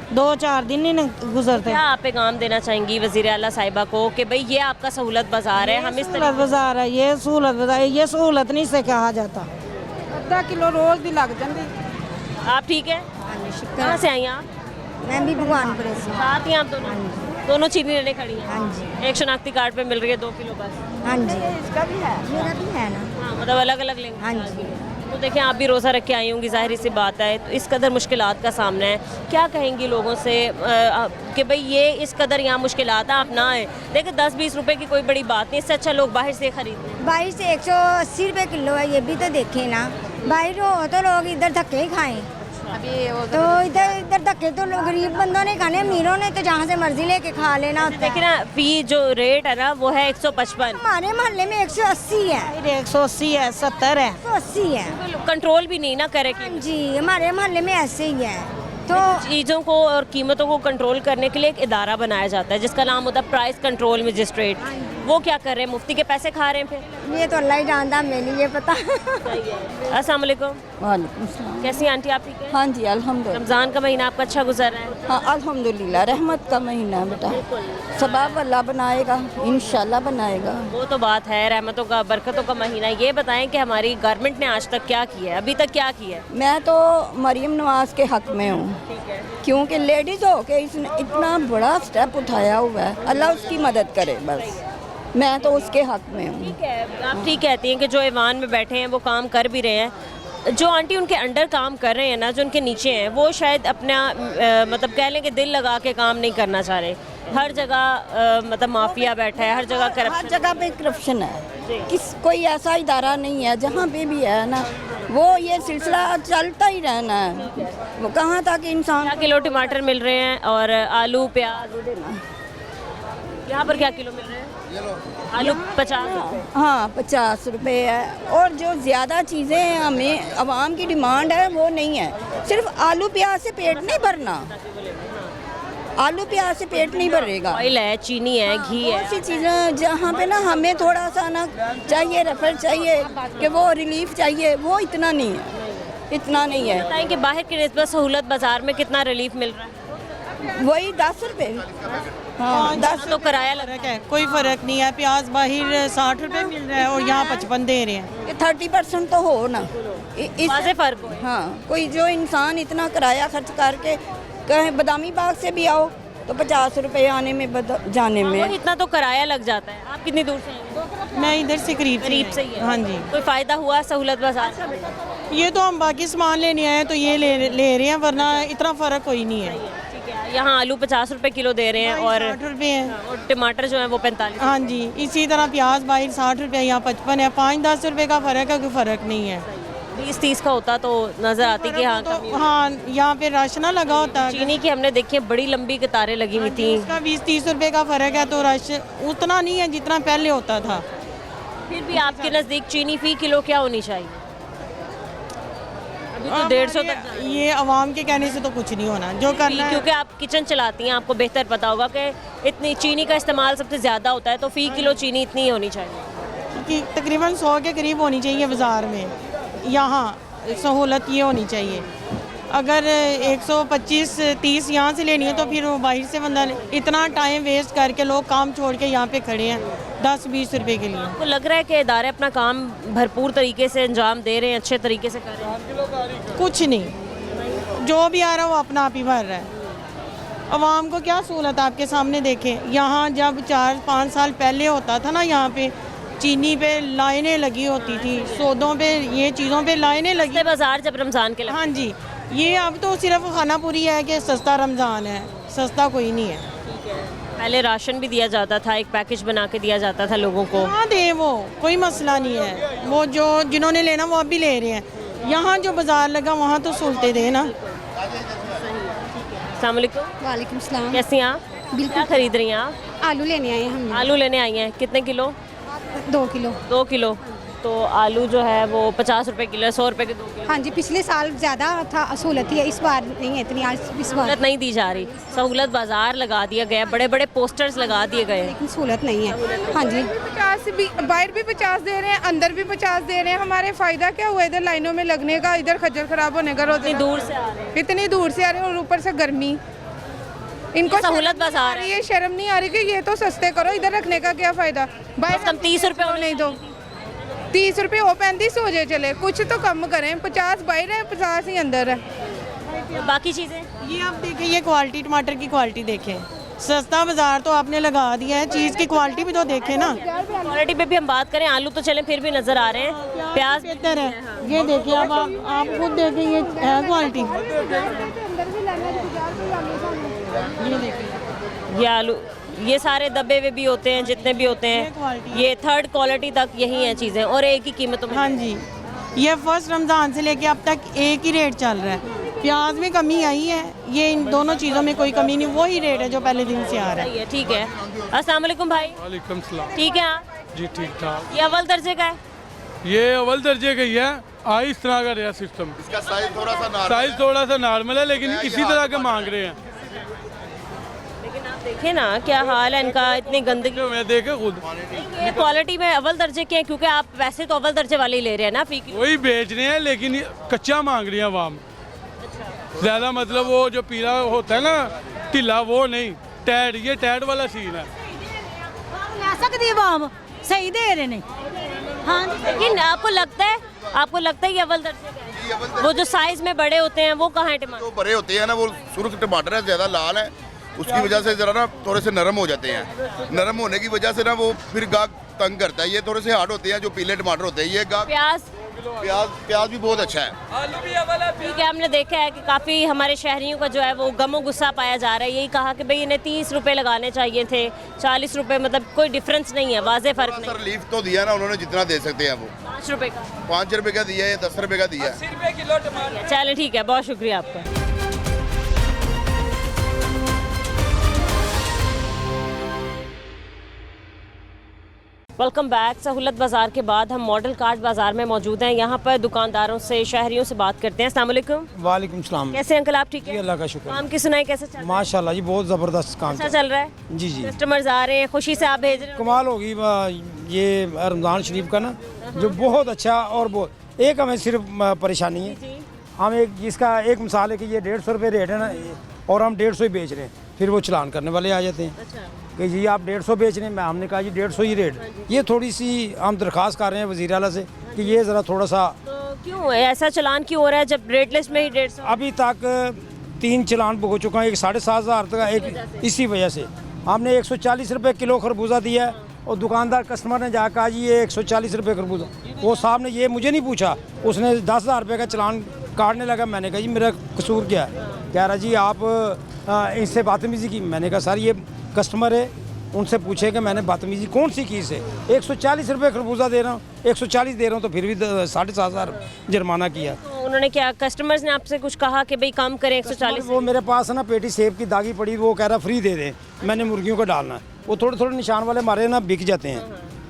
2-4 दिन ही न गुजरते। क्या आप पैगाम देना चाहेंगी वज़ीर आला साहिबा को कि भाई ये आपका सहूलत बाजार है, हम इस सहूलत बाजार है, ये सहूलत बाजार है, ये सहूलत नहीं से कहा जाता। आधा किलो रोज दी लग जाती। आप ठीक है? कहाँ से आई हैं आप? ਮੈਂ ਵੀ ਭਗਵਾਨਪੁਰੇ से। साथ ही आप दोनों चीनी लेने खड़ी हैं? हाँ जी। एक शनाख्ती कार्ड पे मिल रही है 2 किलो बस। हाँ जी, इसका भी है, मेरा भी है ना। हाँ, मतलब अलग अलग लेंगे। हाँ जी। तो देखें, आप भी रोज़ा रख के आई होंगी, ज़ाहिर सी बात है। तो इस कदर मुश्किलात का सामना है, क्या कहेंगी लोगों से कि भाई ये इस कदर यहाँ मुश्किलात है, आप ना आए? देखिए 10-20 रुपए की कोई बड़ी बात नहीं, इससे अच्छा लोग बाहर से खरीद लें। बाहर से 180 रुपए किलो है, ये भी तो देखें ना। बाहर हो तो लोग इधर धक्के ही खाएं। तो इधर धक्के तो लोग गरीब बंदों ने खाने, अमीरों ने तो जहाँ से मर्जी लेके खा लेना होता है। देखिए ना, फी जो रेट है ना वो है 155। हमारे मोहल्ले में 180 है, 180 है, 70 है। 180 है। कंट्रोल भी नहीं ना करे हाँ जी, हमारे मोहल्ले में ऐसे ही है। तो चीज़ों को और कीमतों को कंट्रोल करने के लिए एक इदारा बनाया जाता है जिसका नाम होता है प्राइस कंट्रोल मजिस्ट्रेट। वो क्या कर रहे हैं, मुफ्ती के पैसे खा रहे हैं फिर? ये तो अल्लाह ही जानता, हमें नहीं ये पता। अस्सलाम वालेकुम। वालेकुम सलाम। कैसी हैं आंटी, आप ठीक है? हाँ जी अल्हम्दुलिल्लाह। रमज़ान का महीना आपका अच्छा गुजर रहा है? हाँ अल्हम्दुलिल्लाह, रहमत का महीना है बेटा, सबाब अल्लाह बनाएगा, इंशाल्लाह बनाएगा। वो तो बात है, रहमतों का बरकतों का महीना। ये बताएं कि हमारी गवर्नमेंट ने आज तक क्या किया है, अभी तक क्या किया है? मैं तो मरियम नवाज के हक में हूँ, क्योंकि लेडीज़ हो के इसने इतना बड़ा स्टेप उठाया हुआ है, अल्लाह उसकी मदद करे, बस मैं तो उसके हक में हूँ। ठीक है, आप ठीक कहती हैं कि जो ऐवान में बैठे हैं वो काम कर भी रहे हैं। जो आंटी उनके अंडर काम कर रहे हैं ना, जो उनके नीचे हैं, वो शायद अपना मतलब कह लें कि दिल लगा के काम नहीं करना चाह रहे। हर जगह मतलब माफिया बैठा है, हर जगह हर करप्शन। जगह पे करप्शन है, कोई ऐसा इदारा नहीं है जहाँ पे भी है ना, वो ये सिलसिला चलता ही रहना है। वो कहाँ तक इंसान। क्या किलो टमाटर मिल रहे हैं और आलू प्याज? यहाँ पर क्या किलो मिल रहे हैं? आलू 50 रुपये। हाँ 50 रुपये है, और जो ज़्यादा चीज़ें हैं हमें आवाम की डिमांड है वो नहीं है। सिर्फ आलू प्याज से पेट नहीं भरना, आलू प्याज से पेट नहीं भरेगा। ऑयल है, चीनी है, घी है, ऐसी चीज़ें जहाँ पे ना हमें थोड़ा सा ना चाहिए, रेफर चाहिए कि वो रिलीफ चाहिए, वो इतना नहीं है, इतना नहीं है। बताएं कि बाहर की निस्बत सहूलत बाजार में कितना रिलीफ मिल रहा है? वही 10 रुपये। हाँ 10 तो किराया लग फर्क है, कोई फर्क नहीं है। प्याज बाहर 60 रुपए मिल रहा है और यहाँ 55 दे रहे हैं। 30% तो हो ना वाज़े फर्क हो। हाँ, कोई जो इंसान इतना किराया खर्च करके कहीं बादामी बाग से भी आओ तो 50 रुपये आने में जाने में। हाँ, इतना तो किराया लग जाता है। आप कितनी दूर से हैं? मैं इधर से करीब से ही है। हाँ जी। कोई फ़ायदा हुआ सहूलत बाजार? ये तो हम बाकी सामान लेने आए हैं तो ये ले रहे हैं, वरना इतना फ़र्क कोई नहीं है। ठीक है, यहाँ आलू 50 रुपए किलो दे रहे हैं और 60 रुपये है। और टमाटर जो है वो 45। हाँ जी, इसी तरह प्याज बाहर 60 रुपये, यहाँ 55 है। 5-10 रुपये का फ़र्क है, कोई फ़र्क नहीं है। 20-30 का होता तो नज़र आती कि हाँ तो हाँ, यहाँ पे राशना लगा होता है। चीनी की हमने देखी है, बड़ी लंबी कतारें लगी हुई थी। इसका 20-30 रुपये का फ़र्क है, तो रश उतना नहीं है जितना पहले होता था। फिर भी आपके नज़दीक चीनी फ़ी किलो क्या होनी चाहिए? अभी तो 150 तक। ये आवाम के कहने से तो कुछ नहीं होना, जो करना है। क्योंकि आप किचन चलाती हैं, आपको बेहतर पता होगा कि इतनी चीनी का इस्तेमाल सबसे ज़्यादा होता है, तो फ़ी किलो चीनी इतनी ही होनी चाहिए कि तकरीबन 100 के करीब होनी चाहिए बाज़ार में। यहाँ सहूलत ये होनी चाहिए। अगर 125-30 यहाँ से लेनी है तो फिर वो बाहर से बंदा इतना टाइम वेस्ट करके लोग काम छोड़ के यहाँ पे खड़े हैं 10-20 रुपए के लिए। आपको लग रहा है कि इदारे अपना काम भरपूर तरीके से अंजाम दे रहे हैं, अच्छे तरीके से कर रहे हैं? कुछ नहीं, जो भी आ रहा है वो अपना आप ही भर रहा है। आवाम को क्या सहूलत आपके सामने देखें। यहाँ जब 4-5 साल पहले होता था ना, यहाँ पे चीनी पे लाइनें लगी होती थी, सौदों पे, ये चीज़ों पे लाइनें लगी। बाजार जब रमज़ान के हाँ जी, ये अब तो सिर्फ खानापुरी है कि सस्ता रमज़ान है, सस्ता कोई नहीं है। पहले राशन भी दिया जाता था, एक पैकेज बना के दिया जाता था लोगों को। हाँ दे, वो कोई मसला नहीं है। वो जो जिन्होंने लेना वो अब भी ले रहे हैं। यहाँ जो बाजार लगा वहाँ तो सहूलतें दे ना। अस्सलाम वालेकुम। वालेकुम सलाम। कैसी हैं आप? क्या खरीद रही हैं आप? आलू लेने आए हैं हम। आलू लेने आई हैं, कितने किलो? 2 किलो। 2 किलो। तो आलू जो है वो 50 रुपए किलो, 100 रुपए के 2 किलो। हाँ जी, पिछले साल ज़्यादा था सहूलत ही है, इस बार नहीं है इतनी। आज इस बार सहूलत नहीं दी जा रही। सहूलत बाजार लगा दिया गया, बड़े बड़े पोस्टर्स लगा दिए गए। लेकिन सहूलत नहीं है। हाँ जी, 50 भी, बाहर भी 50 दे रहे हैं, अंदर भी 50 दे रहे हैं। हमारे फ़ायदा क्या हुआ इधर लाइनों में लगने का, इधर खज्जल ख़राब होने का। इतनी दूर से आ रहे हैं, इतनी दूर से आ रहे हैं और ऊपर से गर्मी। इनको सहूलत बाजार है। ये शर्म नहीं आ रही कि ये तो सस्ते करो, इधर रखने का क्या फ़ायदा। बाहर कम 30 रुपए नहीं दो, 30 रुपये हो 35 हो जाए, चले कुछ तो कम करें। 50 बाहर है, 50 ही अंदर है। बाकी चीज़ें ये आप देखें, ये क्वालिटी, टमाटर की क्वालिटी देखें। सस्ता बाजार तो आपने लगा दिया है, चीज़ की क्वालिटी भी तो देखें ना। क्वालिटी पे भी हम बात करें, आलू तो चले फिर भी नज़र आ रहे हैं, प्याज बेहतर है। ये देखिए, अब आप खुद देखें, ये है क्वालिटी। ये देखिए, ये आलू, ये सारे दबे हुए भी होते हैं, जितने भी होते हैं, ये 3rd क्वालिटी तक यही हैं चीज़ें, और एक ही कीमतों में। हाँ जी, ये फर्स्ट रमज़ान से लेके अब तक एक ही रेट चल रहा है। प्याज में कमी आई है, ये इन दोनों चीज़ों में कोई कमी नहीं, वही रेट है जो पहले दिन से आ रहा है। ठीक है। अस्सलाम वालेकुम भाई। वालेकुम सलाम। ठीक है आप? जी ठीक ठाक। ये अव्वल दर्जे का है? ये अव्वल दर्जे का ही है। इस तरह का रहा सिस्टम। इसका साइज थोड़ा सा नॉर्मल है, लेकिन इसी तरह का मांग रहे हैं। देखे ना क्या हाल है इनका, इतनी गंदगी। मैं देखे खुद ये क्वालिटी में अव्वल दर्जे के हैं, क्योंकि आप वैसे तो अव्वल दर्जे वाले ही ले रहे हैं ना फी किलो। वही बेच रहे हैं, लेकिन ये कच्चा मांग रही है आवाम ज़्यादा। मतलब वो जो पीला होता है ना ढीला, वो नहीं, टैड, ये टैड वाला सीन है। ਲੈ ਸਕਦੀ ਆਵਾਮ ਸਹੀ ਦੇ ਰਹੇ ਨੇ। हाँ लेकिन आपको लगता है ये अव्वल दर्जे का है? वो जो साइज में बड़े होते हैं वो कहाँ है टमाटर? जो बड़े होते हैं ना वो सुर्ख टमाटर है, ज़्यादा लाल है, उसकी वजह से ज़रा ना थोड़े से नरम हो जाते हैं। नरम होने की वजह से ना वो फिर गाहक तंग करता है। ये थोड़े से हार्ड होते हैं जो पीले टमाटर होते हैं। ये गाहक प्याज भी बहुत अच्छा है। ठीक है, हमने देखा है कि काफ़ी हमारे शहरियों का जो है वो गमो गुस्सा पाया जा रहा है। यही कहा कि भाई इन्हें 30 रुपए लगाने चाहिए थे, 40 रुपए, मतलब कोई डिफरेंस नहीं है, वाज़े फ़र्क नहीं। रिलीफ तो दिया ना उन्होंने जितना दे सकते हैं वो। 5 रुपए का, 5 रुपए का दिया है, 10 रुपए का दिया है। चलो ठीक है, बहुत शुक्रिया आपका। Welcome back. सहूलत बाज़ार के बाद हम मॉडल कार्ड बाज़ार में मौजूद हैं। यहाँ पर दुकानदारों से, शहरियों से बात करते हैं। अस्सलाम वालेकुम। वालेकुम सलाम। कैसे अंकल आप? ठीक है, अल्लाह का शुक्र। काम की सुनाई कैसे चल रहा है? माशाल्लाह जी बहुत ज़बरदस्त काम अच्छा चल रहा है? जी जी, कस्टमर्स आ रहे हैं, खुशी से आप भेज रहे हैं? कमाल होगी ये रमज़ान शरीफ का ना, जो बहुत अच्छा। और बहुत एक हमें सिर्फ परेशानी है, हम एक जिसका एक मिसाल है कि ये 150 रुपये रेट है ना, और हम 150 ही बेच रहे हैं, फिर वो चलान करने वाले आ जाते हैं कि जी आप 150 बेच रहे हैं। हमने कहा जी 150 ही रेट। ये थोड़ी सी हम दरख्वास्त कर रहे हैं वज़ीर आला से कि ये ज़रा थोड़ा सा। तो क्यों ऐसा चलान क्यों हो रहा है जब रेट लिस्ट में ही 150? अभी तक 3 चलान हो चुका है, एक 7,500 तक, एक इसी वजह से हमने 140 रुपये किलो खरबूजा दिया है, और दुकानदार कस्टमर ने जाकर कहा जी ये 140 रुपये खरबूजा। वो साहब ने ये मुझे नहीं पूछा, उसने 10,000 रुपये का चलान काटने लगा। मैंने कहा जी मेरा कसूर क्या है? कह रहा जी आप इससे बदतमीज़ी की। मैंने कहा सर ये कस्टमर है, उनसे पूछे कि मैंने बदतमीज़ी कौन सी की से? 140 रुपये खरबूजा दे रहा हूँ, 140 दे रहा हूँ, तो फिर भी 7,500 जुर्माना किया। तो उन्होंने क्या, कस्टमर्स ने आपसे कुछ कहा कि भाई कम करें 140? वो मेरे पास है ना पेटी सेब की दागी पड़ी, वो कह रहा फ्री दे दें, मैंने मुर्गियों को डालना है। वो थोड़े थोड़े निशान वाले मारे ना बिक जाते हैं,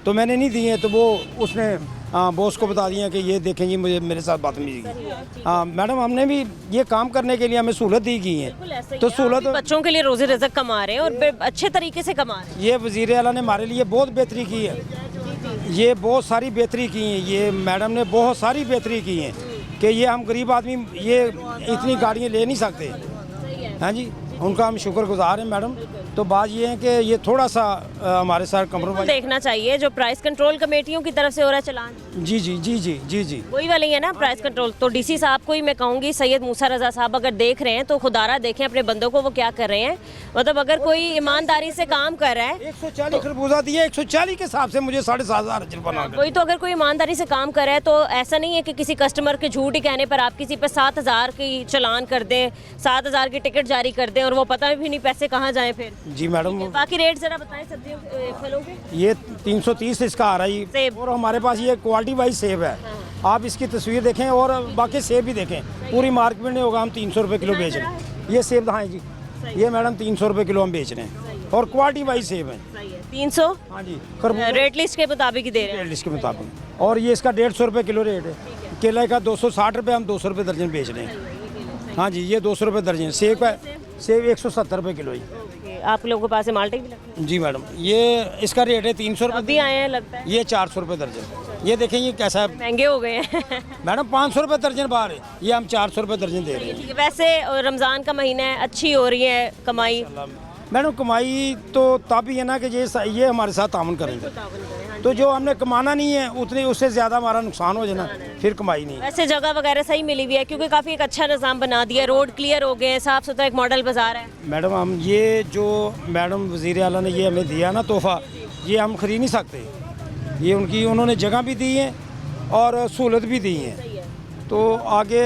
तो मैंने नहीं दिए। तो वो उसने बॉस को बता दिया कि ये देखें जी मुझे मेरे साथ बदतमीजी की। मैडम हमने भी ये काम करने के लिए हमें सहूलत दी गई है, तो सहूलत बच्चों के लिए रोज़ी रज़क कमा रहे हैं और अच्छे तरीके से कमा रहे हैं। ये वज़ीर आला ने हमारे लिए बहुत बेहतरी की है, ये बहुत सारी बेहतरी की है, ये मैडम ने बहुत सारी बेहतरी की है कि ये हम गरीब आदमी ये इतनी गाड़ियाँ ले नहीं सकते। हाँ जी, उनका हम शुक्रगुजार हैं मैडम। तो बात ये है कि ये थोड़ा सा हमारे साथ कम्प्रोमाइज देखना चाहिए। जो प्राइस कंट्रोल कमेटियों की तरफ से हो रहा है चलान, जी जी जी जी जी जी वही वाले ही है ना प्राइस कंट्रोल। तो डीसी साहब को ही मैं कहूँगी, सैयद मूसा रजा साहब अगर देख रहे हैं तो खुदारा देखें अपने बंदों को वो क्या कर रहे हैं। मतलब अगर कोई ईमानदारी से काम कर रहा है, 140 खरबूजा दिया, 140 के हिसाब से मुझे 7,500 जुर्माना। वही तो, अगर कोई ईमानदारी से काम कर रहा है तो ऐसा नहीं है कि किसी कस्टमर के झूठ ही कहने पर आप किसी पर 7,000 की चलान कर दें, 7,000 की टिकट जारी कर दें और वो पता भी नहीं पैसे कहाँ जाएं फिर। जी मैडम, बाकी रेट जरा बताएं सब्जियों फलों के। ये 330 इसका आ रहा है सेब। और हमारे पास ये क्वालिटी वाइज सेब है। आप इसकी तस्वीर देखें और बाकी सेब भी देखें, पूरी मार्केट में होगा हम 300 रुपये किलो बेच रहे हैं। ये सेब हाँ जी, ये मैडम 300 रुपये किलो हम बेच रहे हैं, और क्वालिटी वाइज सेब है। 300? हाँ जी, रेट लिस्ट के मुताबिक ही दे रहे हैं। रेट लिस्ट के मुताबिक। और ये इसका 150 रुपये किलो रेट है। केले का 260 रुपये, हम 200 रुपये दर्जन बेच रहे हैं। हाँ जी, ये 200 रुपये दर्जन। सेब का सेब 170 रुपये किलो ही। आप लोगों के पास माल्टे भी लगते हैं? जी मैडम, ये इसका रेट है 300 रुपये। अभी आए हैं लगता है। ये 400 रुपये दर्जन। ये देखें ये कैसा है, महंगे हो गए हैं। मैडम 500 रुपये दर्जन बाहर है, ये हम 400 रुपये दर्जन दे रहे हैं। वैसे रमज़ान का महीना है, अच्छी हो रही है कमाई? मैडम कमाई तो तब ही है ना कि ये हमारे साथ ताउन करेंगे, तो जो हमने कमाना नहीं है उतने उससे ज़्यादा हमारा नुकसान हो जाए ना, फिर कमाई नहीं। वैसे जगह वगैरह सही मिली हुई है क्योंकि काफ़ी एक अच्छा निज़ाम बना दिया, रोड क्लियर हो गए हैं, साफ़ सुथरा एक मॉडल बाज़ार है। मैडम हम ये जो मैडम वज़ीर आला ने ये हमें दिया ना तोहफ़ा, ये हम ख़रीद नहीं सकते। ये उन्होंने जगह भी दी है और सहूलत भी दी है, तो आगे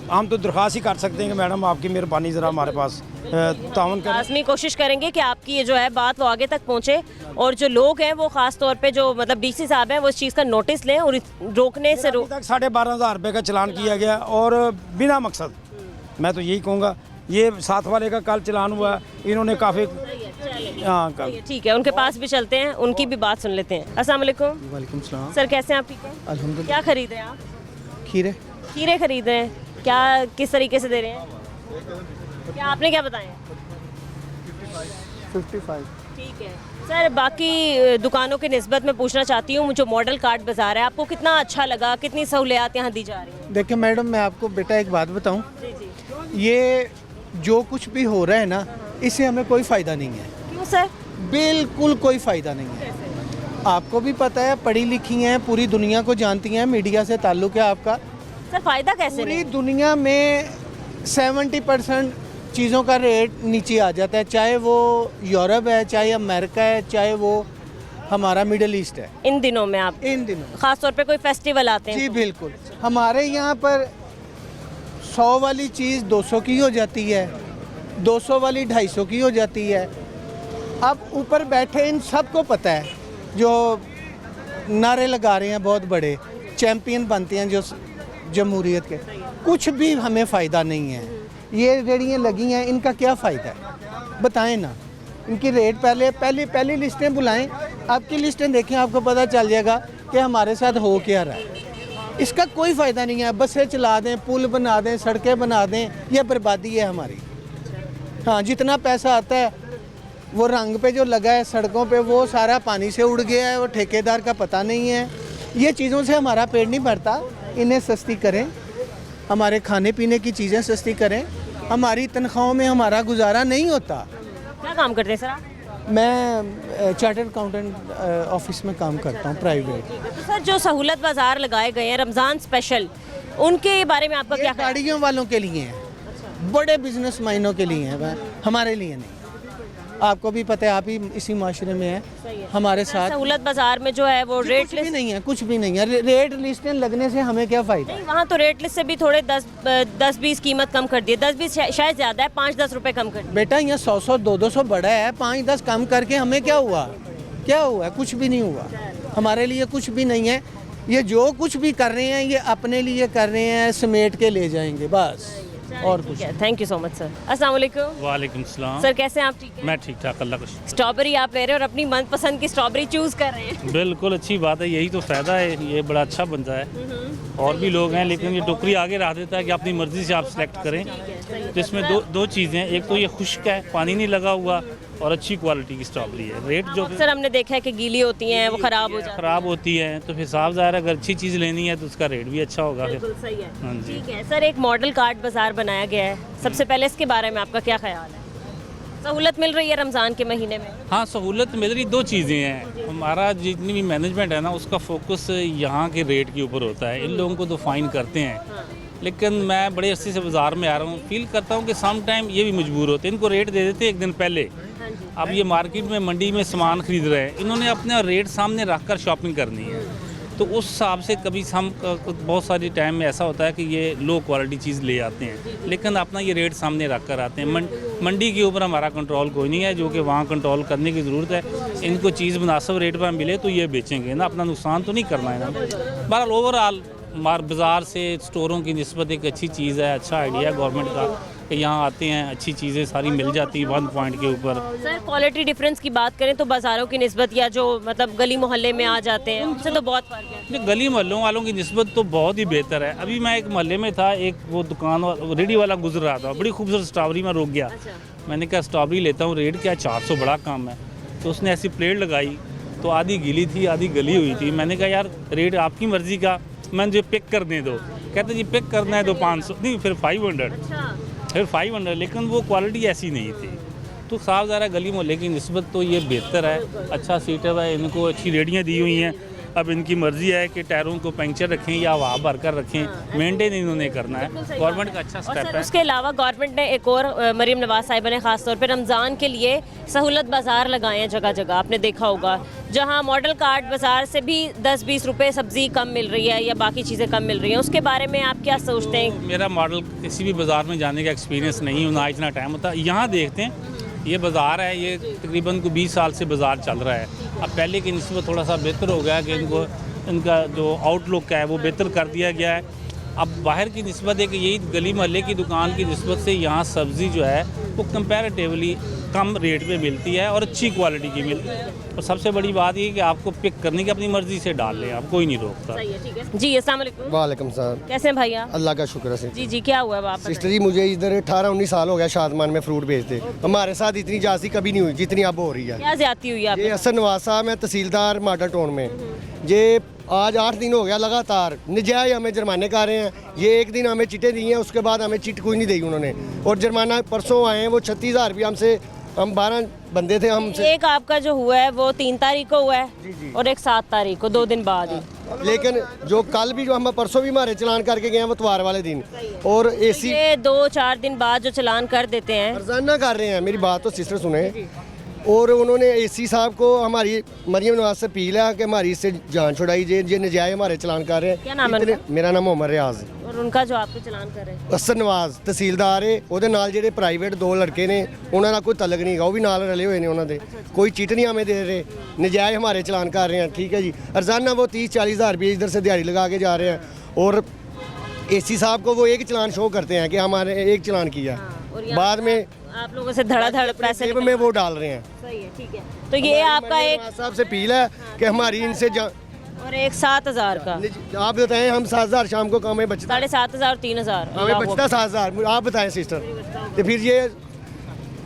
हम तो दरख्वास्त ही कर सकते हैं कि मैडम आपकी मेहरबानी ज़रा हमारे पास ताउन करें। लाज़मी कोशिश करेंगे कि आपकी ये जो है बात वो आगे तक पहुँचे, और जो लोग हैं वो ख़ास तौर पे जो मतलब डीसी साहब हैं वो इस चीज़ का नोटिस लें और रोकने से तक 12,500 रुपये का चलान किया गया, और बिना मकसद। मैं तो यही कहूँगा, ये साथ वाले का कल चलान हुआ, इन्होंने काफ़ी हाँ ठीक है, उनके पास भी चलते हैं, उनकी भी बात सुन लेते हैं। अस्सलाम वालेकुम। वालेकुम सलाम। सर कैसे हैं आप? ठीक है अल्हम्दुलिल्लाह। क्या खरीद रहे हैं आप? खीरे खरीद रहे हैं, क्या किस तरीके से दे रहे हैं? क्या आपने क्या बताया? 55। ठीक है सर, बाकी दुकानों की निस्बत में पूछना चाहती हूँ, जो मॉडल कार्ड बाज़ार है आपको कितना अच्छा लगा, कितनी सहूलियात यहाँ दी जा रही हैं? देखिए मैडम, मैं आपको बेटा एक बात बताऊं, जी जी। ये जो कुछ भी हो रहा है ना, इससे हमें कोई फ़ायदा नहीं है। क्यों सर? बिल्कुल कोई फ़ायदा नहीं है। आपको भी पता है, पढ़ी लिखी हैं, पूरी दुनिया को जानती हैं, मीडिया से ताल्लुक़ है आपका। सर फ़ायदा कैसे पूरी नहीं? दुनिया में 70% चीज़ों का रेट नीचे आ जाता है, चाहे वो यूरोप है, चाहे अमेरिका है, चाहे वो हमारा मिडल ईस्ट है। इन दिनों में आप इन दिनों ख़ास तौर पे कोई फेस्टिवल आते हैं जी तो? बिल्कुल। हमारे यहाँ पर 100 वाली चीज़ 200 की हो जाती है, 200 वाली 250 की हो जाती है। अब ऊपर बैठे इन सबको पता है, जो नारे लगा रहे हैं बहुत बड़े चैम्पियन बनते हैं जो जमहूरियत के, कुछ भी हमें फ़ायदा नहीं है। ये रेड़ियाँ लगी हैं, इनका क्या फ़ायदा है बताएं ना। इनकी रेट पहली लिस्टें बुलाएं, आपकी लिस्टें देखें, आपको पता चल जाएगा कि हमारे साथ हो क्या रहा है। इसका कोई फ़ायदा नहीं है। बसें चला दें, पुल बना दें, सड़कें बना दें, यह बर्बादी है हमारी। हाँ, जितना पैसा आता है वो रंग पे जो लगा है सड़कों पे, वो सारा पानी से उड़ गया है, वो ठेकेदार का पता नहीं है। ये चीज़ों से हमारा पेट नहीं भरता। इन्हें सस्ती करें, हमारे खाने पीने की चीज़ें सस्ती करें। हमारी तनख्वाहों में हमारा गुजारा नहीं होता। क्या काम करते हैं सर आप? मैं चार्टर्ड अकाउंटेंट ऑफिस में काम करता हूँ, प्राइवेट। तो सर, जो सहूलत बाज़ार लगाए गए हैं रमज़ान स्पेशल, उनके बारे में आपका क्या ख्याल है? गाड़ियों वालों के लिए हैं, बड़े बिजनेस माइनों के लिए हैं, हमारे लिए नहीं। आपको भी पता है, आप ही इसी माशरे में हैं हमारे साथ। सहूलत बाज़ार में जो है वो रेट कुछ भी नहीं है, कुछ भी नहीं है। रेट लिस्टें लगने से हमें क्या फ़ायदा? नहीं, वहाँ तो रेट लिस्ट से भी थोड़े 10-20 कीमत कम कर दी है। 10-20 शायद ज़्यादा है, 5-10 रुपए कम कर दिए। बेटा, यहाँ 100-100 200 बड़ा है, 5-10 कम करके हमें क्या हुआ? क्या हुआ? कुछ भी नहीं हुआ। हमारे लिए कुछ भी नहीं है। ये जो कुछ भी कर रहे हैं, ये अपने लिए कर रहे हैं, समेट के ले जाएंगे बस, और कुछ। Thank you so much sir. अस्सलाम वालेकुम। वालेकुम सलाम। सर कैसे हैं आप? ठीक है, मैं ठीक ठाक, अल्लाह का शुक्र। स्ट्रॉबेरी आप ले रहे हैं और अपनी मनपसंद की स्ट्रॉबेरी चूज़ कर रहे हैं। बिल्कुल अच्छी बात है, यही तो फ़ायदा है, ये बड़ा अच्छा बनता है। और भी लोग हैं, लेकिन ये टोकरी आगे रख देता है कि अपनी मर्ज़ी से आप सेलेक्ट करें। तो इसमें दो चीज़ें हैं, एक तो ये खुश्क है, पानी नहीं लगा हुआ, और अच्छी क्वालिटी की स्ट्रॉबेरी है। रेट जो सर हमने देखा है कि गीली होती हैं, वो ख़राब हो जाती हैं। ख़राब होती है, तो फिर साफ ज़ाहिर है अगर अच्छी चीज़ लेनी है तो उसका रेट भी अच्छा होगा। फिर बिल्कुल सही है। हाँ जी। ठीक है सर, एक मॉडल कार्ड बाज़ार बनाया गया है, सबसे पहले इसके बारे में आपका क्या ख्याल है? सहूलत मिल रही है रमज़ान के महीने में? हाँ, सहूलत मिल रही। दो चीज़ें हैं, हमारा जितनी भी मैनेजमेंट है ना, उसका फोकस यहाँ के रेट के ऊपर होता है। इन लोगों को तो फाइन करते हैं, लेकिन मैं बड़े अरसे से बाज़ार में आ रहा हूँ, फील करता हूँ कि सम टाइम ये भी मजबूर होते हैं। इनको रेट दे देते एक दिन पहले, अब ये मार्केट में मंडी में सामान खरीद रहे हैं, इन्होंने अपने रेट सामने रख कर शॉपिंग करनी है। तो उस हिसाब से कभी हम बहुत सारी टाइम में ऐसा होता है कि ये लो क्वालिटी चीज़ ले आते हैं, लेकिन अपना ये रेट सामने रख कर आते हैं। मंडी के ऊपर हमारा कंट्रोल कोई नहीं है, जो कि वहाँ कंट्रोल करने की ज़रूरत है। इनको चीज़ मुनासिब रेट पर मिले तो ये बेचेंगे ना, अपना नुकसान तो नहीं करना है ना। बहरहाल ओवरऑल बाज़ार से स्टोरों की निस्बत एक अच्छी चीज़ है, अच्छा आइडिया है गवर्नमेंट का कि यहाँ आते हैं, अच्छी चीज़ें सारी मिल जाती हैं 1 पॉइंट के ऊपर। सर क्वालिटी डिफरेंस की बात करें तो बाज़ारों की निस्बत या जो मतलब गली मोहल्ले में आ जाते हैं, उनसे तो बहुत फ़र्क है। गली मोहल्लों वालों की निस्बत तो बहुत ही बेहतर है। अभी मैं एक मोहल्ले में था, एक वो दुकान रेडी वाला गुजर रहा था, बड़ी खूबसूरत स्ट्रॉबेरी में रुक गया। मैंने कहा स्ट्रॉबेरी लेता हूँ, रेट क्या 400, बड़ा कम है। तो उसने ऐसी प्लेट लगाई, तो आधी गीली थी आधी गली हुई थी। मैंने कहा यार रेट आपकी मर्ज़ी का, मैंने जो पिक कर दें दो। कहते जी पिक करना है तो 500 नहीं, फिर 500, फिर 500, लेकिन वो क्वालिटी ऐसी नहीं थी। तो साफ ज़रा गली मोहल्ले की निस्बत तो ये बेहतर है, अच्छा सीटअप है, इनको अच्छी रेडियाँ दी हुई हैं। अब इनकी मर्ज़ी है कि टायरों को पंक्चर रखें या हवा भर कर रखें, मेंटेन इन्होंने करना है। गवर्नमेंट का अच्छा स्टेप है। उसके अलावा गवर्नमेंट ने एक और, मरीम नवाज साहिबा ने ख़ास तौर पे रमज़ान के लिए सहूलत बाज़ार लगाए हैं जगह जगह, आपने देखा होगा, जहां मॉडल कार्ड बाज़ार से भी 10-20 रुपए सब्ज़ी कम मिल रही है या बाकी चीज़ें कम मिल रही हैं। उसके बारे में आप क्या सोचते हैं? मेरा मॉडल किसी भी बाज़ार में जाने का एक्सपीरियंस नहीं, ना इतना टाइम होता। यहाँ देखते हैं, ये बाज़ार है, ये तकरीबन को 20 साल से बाज़ार चल रहा है। अब पहले की निस्बत थोड़ा सा बेहतर हो गया कि इनका जो आउटलुक है वो बेहतर कर दिया गया है। अब बाहर की निस्बत है कि यही गली मोहल्ले की दुकान की निस्बत से यहाँ सब्ज़ी जो है वो कंपैरेटिवली कम रेट पे मिलती है और अच्छी क्वालिटी की मिलती है। और सबसे बड़ी बात ये कि आपको पिक करने की अपनी मर्जी से डाल लें, आप कोई नहीं रोकता। सही है, ठीक है जी। अस्सलाम वालेकुम। वालेकुम सलाम। कैसे हैं भैया? अल्लाह का शुक्र है जी जी, क्या हुआ आप? सिस्टर जी, मुझे इधर 18-19 साल हो गया शादमान में फ्रूट बेचते। हमारे साथ इतनी जाती कभी नहीं हुई जितनी अब हो रही है। क्या ज्यादती हुई है? ये हसन नवाज साहब है, तहसीलदार मॉडल टाउन में। ये आज 8 दिन हो गया लगातार नजायज हमें जुर्माने कर रहे हैं। ये एक दिन हमें चिटें दी हैं, उसके बाद हमें चिट कोई नहीं दी उन्होंने। और जुर्माना परसों आए हैं, वो 36,000 रुपया हमसे, हम 12 बंदे थे हमसे। एक आपका जो हुआ है वो 3 तारीख को हुआ है और एक 7 तारीख को, 2 दिन बाद ही। लेकिन जो कल भी, जो हम परसों भी हमारे चलान करके गए हैं वो त्वार वाले दिन। और एसी 2-4 दिन बाद जो चलान कर देते हैं, रोजाना कर रहे हैं। मेरी बात तो सिस्टर सुने। और उन्होंने एसी साहब को हमारी मरियम नवाज से अपील है कि हमारी इससे जान छुड़ाई जे जे नजायज हमारे चलान कर रहे हैं। क्या नाम है उनका? मेरा नाम मोहम्मद रियाज। और उनका जो आपको चलान कर रहे हैं? हसन नवाज तहसीलदार है, ਉਹਦੇ ਨਾਲ ਜਿਹੜੇ ਪ੍ਰਾਈਵੇਟ 2 ਲੜਕੇ ਨੇ ਉਹਨਾਂ ਦਾ ਕੋਈ ਤਲਕ ਨਹੀਂ ਹੈਗਾ, ਉਹ ਵੀ ਨਾਲ ਰਲੇ ਹੋਏ ਨੇ ਉਹਨਾਂ ਦੇ। कोई चिट नहीं हमें दे रहे, नजायज हमारे चलान कर रहे हैं। ठीक है जी, रोजाना वो 30-40 हज़ार रुपये इधर से दिहाड़ी लगा के जा रहे हैं। और एसी साहब को वो एक चलान शो करते हैं कि हमारे एक चलान किया, बाद में आप लोगों से धड़ाधड़ पैसे में वो डाल रहे हैं। सही है, ठीक है। तो ये आपका एक साहब से अपील है कि हमारी इनसे और एक 7,000 का। आप बताएं, हम 7,000 शाम को काम में बचता, 7,500 और 3,000 हमें बचता 7,000। आप बताएं सिस्टर, तो फिर ये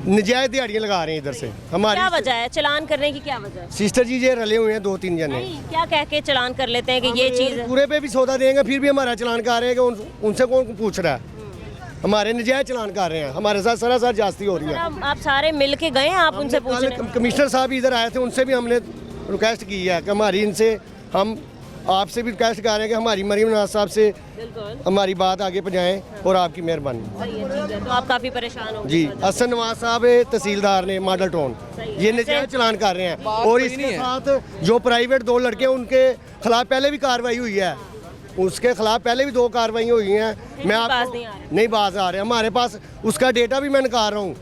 नजायज दिहाड़ियाँ लगा रहे हैं इधर से हमारी। क्या वजह है चलान करने की? क्या वजह है सिस्टर जी? ये रले हुए हैं 2-3 जने। क्या कह के चलान कर लेते हैं कि ये चीज़? पूरे पे भी सौदा देंगे, फिर भी हमारा चलान कर रहे हैं कि उनसे कौन पूछ रहा है। हमारे नजायज चलान कर रहे हैं, हमारे साथ सरासर जास्ती हो रही है। आप सारे मिल के गए, आप उनसे पूछ रहे हैं? कमिश्नर साहब इधर आए थे, उनसे भी हमने रिक्वेस्ट की है कि हमारी इनसे, हम आपसे भी रिक्वेस्ट कर रहे हैं कि हमारी मरीम नवाज साहब से हमारी बात आगे पहुँचाएँ और आपकी मेहरबानी। तो आप काफ़ी परेशान हो जी। हसन नवाज साहब तहसीलदार ने मॉडल टाउन, ये नजायज चलान कर रहे हैं। और इसके साथ जो प्राइवेट 2 लड़के, उनके खिलाफ पहले भी कार्रवाई हुई है, उसके खिलाफ पहले भी 2 कार्रवाई हुई हैं। मैं आपको नहीं बाज आ रहे, हमारे पास उसका डेटा भी मैं निकाल रहा हूँ।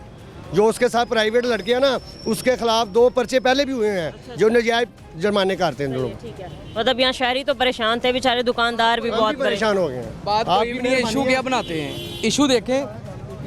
जो उसके साथ प्राइवेट लड़के हैं ना, उसके खिलाफ 2 पर्चे पहले भी हुए हैं जो नजायज जुर्माने करते हैं लोग। मतलब यहाँ शहरी तो परेशान थे बेचारे, दुकानदार भी बहुत परेशान हो गए हैं। बात कोई भी नहीं है, इशू क्या बनाते हैं? इशू देखें,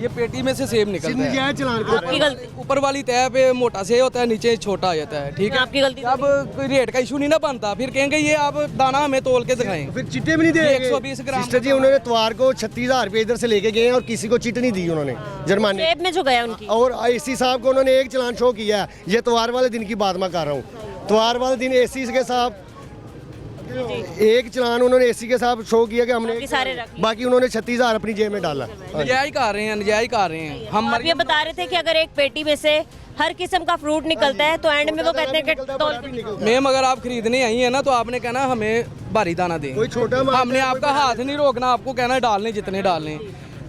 ये पेटी में से सेब निकलता है, चलान आपकी गलती। ऊपर वाली तय पे मोटा सेब होता है, नीचे छोटा आ जाता है। ठीक है, आपकी गलती। अब कोई रेट का इशू नहीं ना बनता, फिर कहेंगे ये आप दाना हमें तोल के दिखाएं, फिर चिट्टे भी नहीं देंगे। 120 ग्राम सिस्टर जी, उन्होंने त्वार को 36,000 रुपये इधर से लेके गए हैं और किसी को चिट नहीं दी उन्होंने जुर्माने। जेब में जो गया उनकी। और एसी साहब को उन्होंने एक चलान शो किया है। ये त्वार वाले दिन की बात मैं कर रहा हूँ। त्वार वाले दिन एसी के साथ एक चलान उन्होंने एसी के साथ शो किया कि हमने, बाकी उन्होंने 36,000 अपनी जेब में डाला। नजायज कर रहे हैं, नजायज कर रहे हैं। हम ये बता रहे थे कि अगर एक पेटी में से हर किस्म का फ्रूट निकलता है तो एंड में वो कहते हैं कि मैम, अगर आप खरीदने आई हैं ना, तो आपने कहना हमें भारी दाना दें। कोई छोटा, हमने आपका हाथ नहीं रोकना, आपको कहना डालने जितने डालने।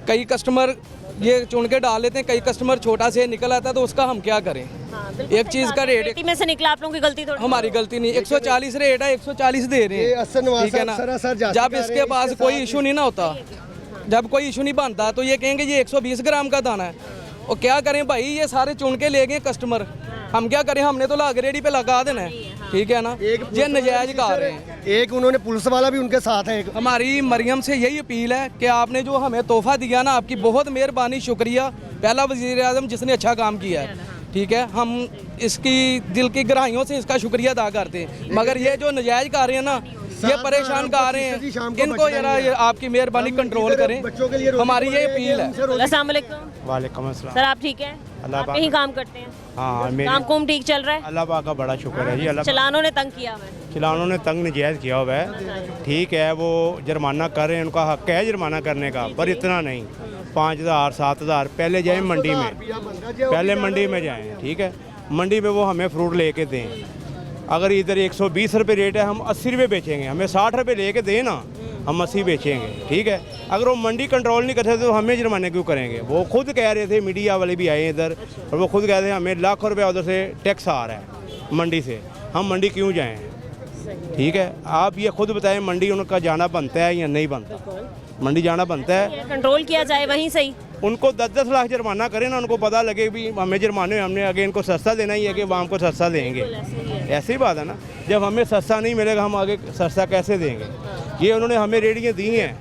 कई कस्टमर ये चुन के डाल लेते हैं, कई कस्टमर छोटा से निकल आता है, तो उसका हम क्या करें? एक चीज़ का रेट पेटी में से निकला, आप लोगों की गलती थोड़ी। हमारी गलती नहीं, 140 रेट है, 140 दे रहे हैं, ठीक है ना। जब इसके पास कोई इशू नहीं ना होता, जब कोई इशू नहीं बनता, तो ये कहेंगे ये 120 ग्राम का दाना है। और क्या करें भाई, ये सारे चुन के ले गए कस्टमर, हम क्या करें? हमने तो लाग रेडी पे लगा देना है, ठीक है ना। ये नजायज कर रहे हैं। एक उन्होंने पुलिस वाला भी उनके साथ है। हमारी मरियम से यही अपील है कि आपने जो हमें तोहफा दिया ना, आपकी बहुत मेहरबानी, शुक्रिया। पहला वज़ीर आज़म जिसने अच्छा काम किया है, ठीक है, हम इसकी दिल की गहराइयों से इसका शुक्रिया अदा करते हैं। मगर ये जो नजायज कर रहे हैं ना, ये परेशान कर रहे हैं, इनको जरा आपकी मेहरबानी कंट्रोल करें, हमारी ये अपील है। अस्सलाम वालेकुम। वालेकुम अस्सलाम। सर, आप ठीक है? अल्लाह आप यही काम करते हैं? हाँ, काम कुम ठीक चल रहा है? अल्लाह पाक का बड़ा शुक्र है जी। अल्लाह चलानों ने तंग किया हुआ है? चलानों ने तंग नजायज़ किया हुआ है, ठीक है, वो जुर्माना कर रहे हैं, उनका हक है जुर्माना करने का, पर इतना नहीं। 5,000 7,000 पहले जाएं मंडी में, पहले मंडी में जाएं, ठीक है, मंडी में वो हमें फ्रूट लेके दें। अगर इधर 120 रुपये रेट है, हम 80 रुपये बेचेंगे, हमें 60 रुपये लेके दें ना, हम 80 बेचेंगे, ठीक है। अगर वो मंडी कंट्रोल नहीं करते तो हमें जुर्माने क्यों करेंगे? वो खुद कह रहे थे, मीडिया वाले भी आए इधर, और वो खुद कह रहे थे हमें लाखों रुपये उधर से टैक्स आ रहा है मंडी से, हम मंडी क्यों जाएँ? ठीक है, आप ये खुद बताएं, मंडी उनका जाना बनता है या नहीं बनता? मंडी जाना बनता है, कंट्रोल किया जाए वहीं सही। उनको 10-10 लाख जुर्माना करें ना, उनको पता लगे भी हमें जुर्माने, हमने आगे इनको सस्ता देना ही है कि वाम को सस्ता देंगे। ऐसी बात है ना, जब हमें सस्ता नहीं मिलेगा हम आगे सस्ता कैसे देंगे? ये उन्होंने हमें रेडियाँ दी हैं,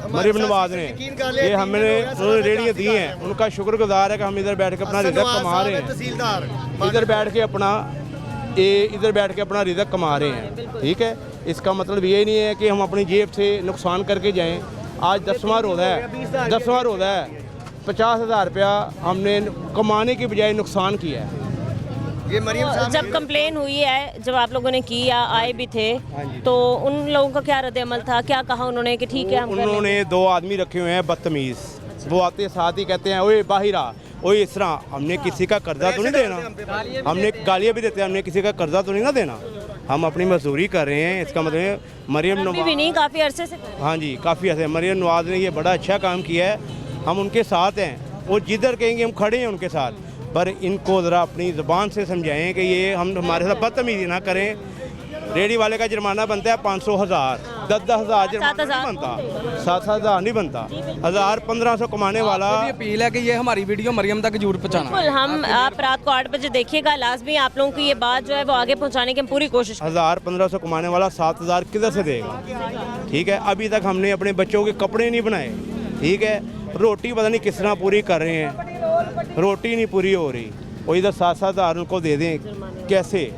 मरीम नवाज ने, ये हमने रेडियाँ दी हैं, उनका शुक्रगुजार है कि हम इधर बैठ के अपना रिज़्क़ कमा रहे हैं, इधर बैठ के अपना रिज़्क़ कमा रहे हैं। ठीक है, इसका मतलब ये नहीं है कि हम अपनी जेब से नुकसान करके जाएं। आज 10वां रोज़ा है, 50,000 रुपया हमने कमाने की बजाय नुकसान किया है। ये मरियम साहब जब कंप्लेन हुई है, जब आप लोगों ने की या आए भी थे, तो उन लोगों का क्या रद्द-ए-अमल था? क्या कहा उन्होंने कि ठीक है हम कर लेंगे? उन्होंने 2 आदमी रखे हुए हैं बदतमीज़। वो आते साथ ही कहते हैं ओए बाहिरा, ओए इस तरह। हमने किसी का कर्जा तो नहीं देना, हमने गालियाँ भी देते हैं, हमने किसी का कर्जा तो नहीं ना देना। हम अपनी मजदूरी कर रहे हैं। इसका मतलब मरियम नवाज भी नहीं, काफ़ी अरसे से। हाँ जी, काफ़ी अरसे। मरियम नवाज ने ये बड़ा अच्छा काम किया है, हम उनके साथ हैं। वो जिधर कहेंगे हम खड़े हैं उनके साथ। पर इनको ज़रा अपनी ज़ुबान से समझाएं कि ये हम हमारे साथ बदतमीज़ी ना करें। रेडी वाले का जुर्माना बनता है 500,000, 10,000 जुर्माना नहीं बनता, 7,000 नहीं बनता, 1,000-1,500 कमाने वाला। अपील है कि ये हमारी वीडियो मरियम तक जरूर पहुँचाना। बिल्कुल, हम आप रात को 8 बजे देखिएगा, लाजमी आप लोगों की ये बात जो है वो आगे पहुँचाने की हम पूरी कोशिश। 1,000-1,500 कमाने वाला 7,000 किधर से देगा? ठीक है, अभी तक हमने अपने बच्चों के कपड़े नहीं बनाए। ठीक है, रोटी पता नहीं किस तरह पूरी कर रहे हैं, रोटी नहीं पूरी हो रही, वो इधर 7,000 उनको दे दें कैसे?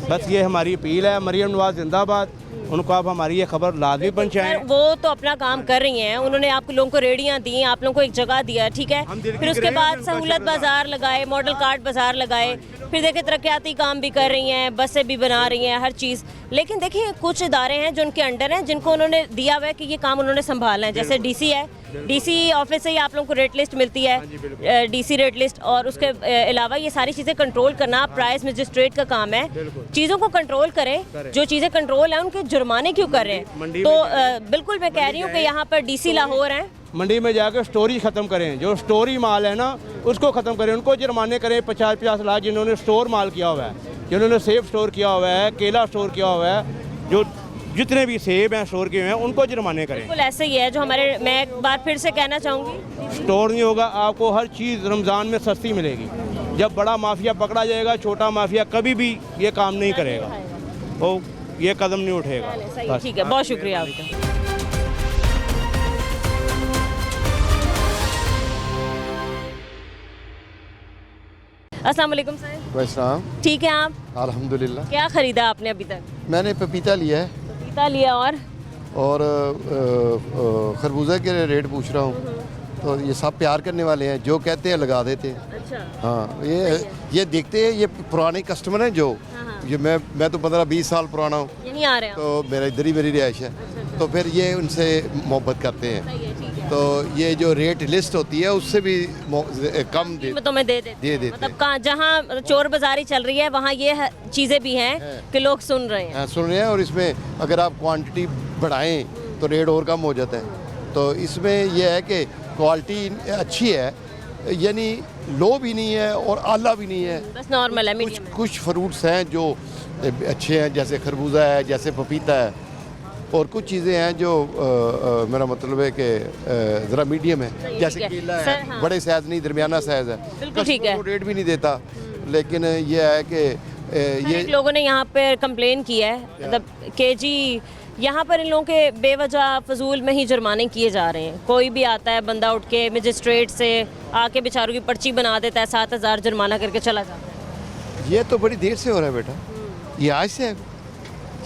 बस ये हमारी अपील है। मरियम नवाज जिंदाबाद, उनको आप हमारी ये खबर लाजमी पहुँचाएं। वो तो अपना काम कर रही हैं, उन्होंने आप लोगों को रेडियाँ दी, आप लोगों को एक जगह दिया, ठीक है। फिर उसके बाद सहूलत बाज़ार लगाए, मॉडल कार्ड बाज़ार लगाए, फिर देखिए तरक्याती काम भी कर रही हैं, बसें भी बना रही हैं, हर चीज़। लेकिन देखिए कुछ इदारे हैं जो उनके अंडर हैं, जिनको उन्होंने दिया हुआ है कि ये काम उन्होंने संभालना है। जैसे डीसी है, डीसी ऑफिस से ही आप लोगों को रेट लिस्ट मिलती है, डीसी रेट लिस्ट। और उसके अलावा ये सारी चीज़ें कंट्रोल करना प्राइस मजिस्ट्रेट का काम है। चीज़ों को कंट्रोल करें, जो चीज़ें कंट्रोल है उनके जुर्माने क्यों कर रहे हैं? तो बिल्कुल मैं कह रही हूँ कि यहाँ पर डीसी लाहौर हैं, मंडी में जाकर स्टोरी ख़त्म करें, जो स्टोरी माल है ना उसको ख़त्म करें, उनको जुर्माने करें 50-50 लाख जिन्होंने स्टोर माल किया हुआ है, जिन्होंने सेब स्टोर किया हुआ है, केला स्टोर किया हुआ है, जो जितने भी सेब हैं स्टोर किए हुए हैं उनको जुर्माने करें। बिल्कुल ऐसे ही है जो हमारे, मैं एक बार फिर से कहना चाहूँगी, स्टोर नहीं होगा, आपको हर चीज़ रमज़ान में सस्ती मिलेगी। जब बड़ा माफिया पकड़ा जाएगा, छोटा माफिया कभी भी ये काम नहीं करेगा, वो ये कदम नहीं उठेगा। ठीक है, बहुत शुक्रिया आपका। अस्सलाम वालेकुम सर। वैसलाम। ठीक है आप? अल्हम्दुलिल्लाह। क्या खरीदा आपने अभी तक? मैंने पपीता लिया है। पपीता लिया और खरबूजा के रेट पूछ रहा हूँ, तो ये सब प्यार करने वाले हैं, जो कहते हैं लगा देते हैं। अच्छा। हाँ, ये देखते हैं, ये पुराने कस्टमर हैं जो ये मैं तो 15-20 साल पुराना हूँ, यहीं आ रहे हैं, तो मेरा इधर ही मेरी रिहाइश है। तो फिर ये उनसे मोहब्बत करते हैं, तो ये जो रेट लिस्ट होती है उससे भी कम तो मैं दे देते मतलब कहाँ जहाँ चोर बाजारी चल रही है वहाँ ये चीज़ें भी हैं कि लोग सुन रहे हैं। सुन रहे हैं, और इसमें अगर आप क्वांटिटी बढ़ाएं तो रेट और कम हो जाता है। तो इसमें यह है कि क्वालिटी अच्छी है, यानी लो भी नहीं है और आला भी नहीं है, बस नॉर्मल है, मीडियम। कुछ फ्रूट्स हैं जो अच्छे हैं, जैसे खरबूजा है, जैसे पपीता है, और कुछ चीज़ें हैं जो मेरा मतलब है कि ज़रा मीडियम है, जैसे केला है, हाँ। बड़े साइज़ नहीं, दरमियाना साइज़ है। बिल्कुल ठीक है, रेट भी नहीं देता, लेकिन ये है कि ये लोगों ने यहाँ पर कंप्लेन किया है, मतलब केजी यहाँ पर इन लोगों के बेवजह फजूल में ही जुर्माने किए जा रहे हैं। कोई भी आता है बंदा उठ के मजिस्ट्रेट से आके बेचारों की पर्ची बना देता है, 7,000 जुर्माना करके चला जाता है। ये तो बड़ी देर से हो रहा है बेटा, ये आज से है।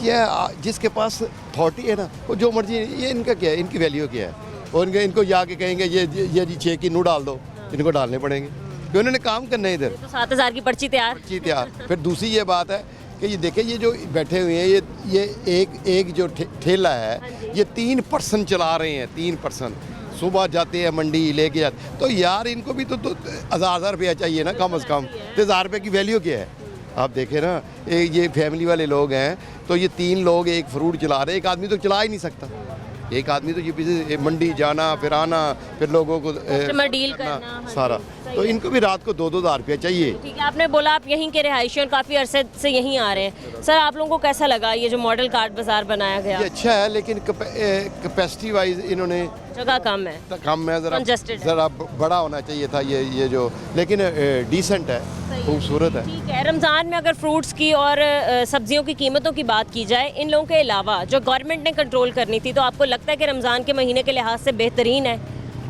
ये जिसके पास अथॉरिटी है ना, वो जो मर्जी, ये इनका क्या है, इनकी वैल्यू क्या है, और इनको जाके कहेंगे ये जी 6 की नोट डाल दो, इनको डालने पड़ेंगे क्योंकि उन्होंने काम करना है इधर। तो 7,000 की पर्ची तैयार। फिर दूसरी ये बात है कि ये देखें, ये जो बैठे हुए हैं, ये एक जो ठेला है, ये 3 पर्सन चला रहे हैं, 3 पर्सन सुबह जाते हैं मंडी लेके जाते, तो यार इनको भी तो 1,000 रुपया चाहिए ना कम से कम। तो 1,000 रुपये की वैल्यू क्या है? आप देखें ना, ये फैमिली वाले लोग हैं, तो ये 3 लोग एक फ्रूट चला रहे हैं, एक आदमी तो चला ही नहीं सकता। एक आदमी तो ये मंडी जाना, फिर आना, फिर लोगों को डील करना सारा, तो इनको भी रात को 2-2,000 रुपया चाहिए। ठीक है, आपने बोला आप यहीं के रिहायशी और काफ़ी अरसे से यहीं आ रहे हैं। सर आप लोगों को कैसा लगा ये जो मॉडल कार्ड बाज़ार बनाया गया? ये अच्छा है, लेकिन कैपेसिटी वाइज इन्होंने जगह कम है, कम है, ज़रा Congested है। ज़रा बड़ा होना चाहिए था ये जो, लेकिन डिसेंट है, खूबसूरत है। ठीक है। रमज़ान में अगर फ्रूट्स की और सब्जियों की कीमतों की बात की जाए, इन लोगों के अलावा जो गवर्नमेंट ने कंट्रोल करनी थी, तो आपको लगता है कि रमज़ान के महीने के लिहाज से बेहतरीन है,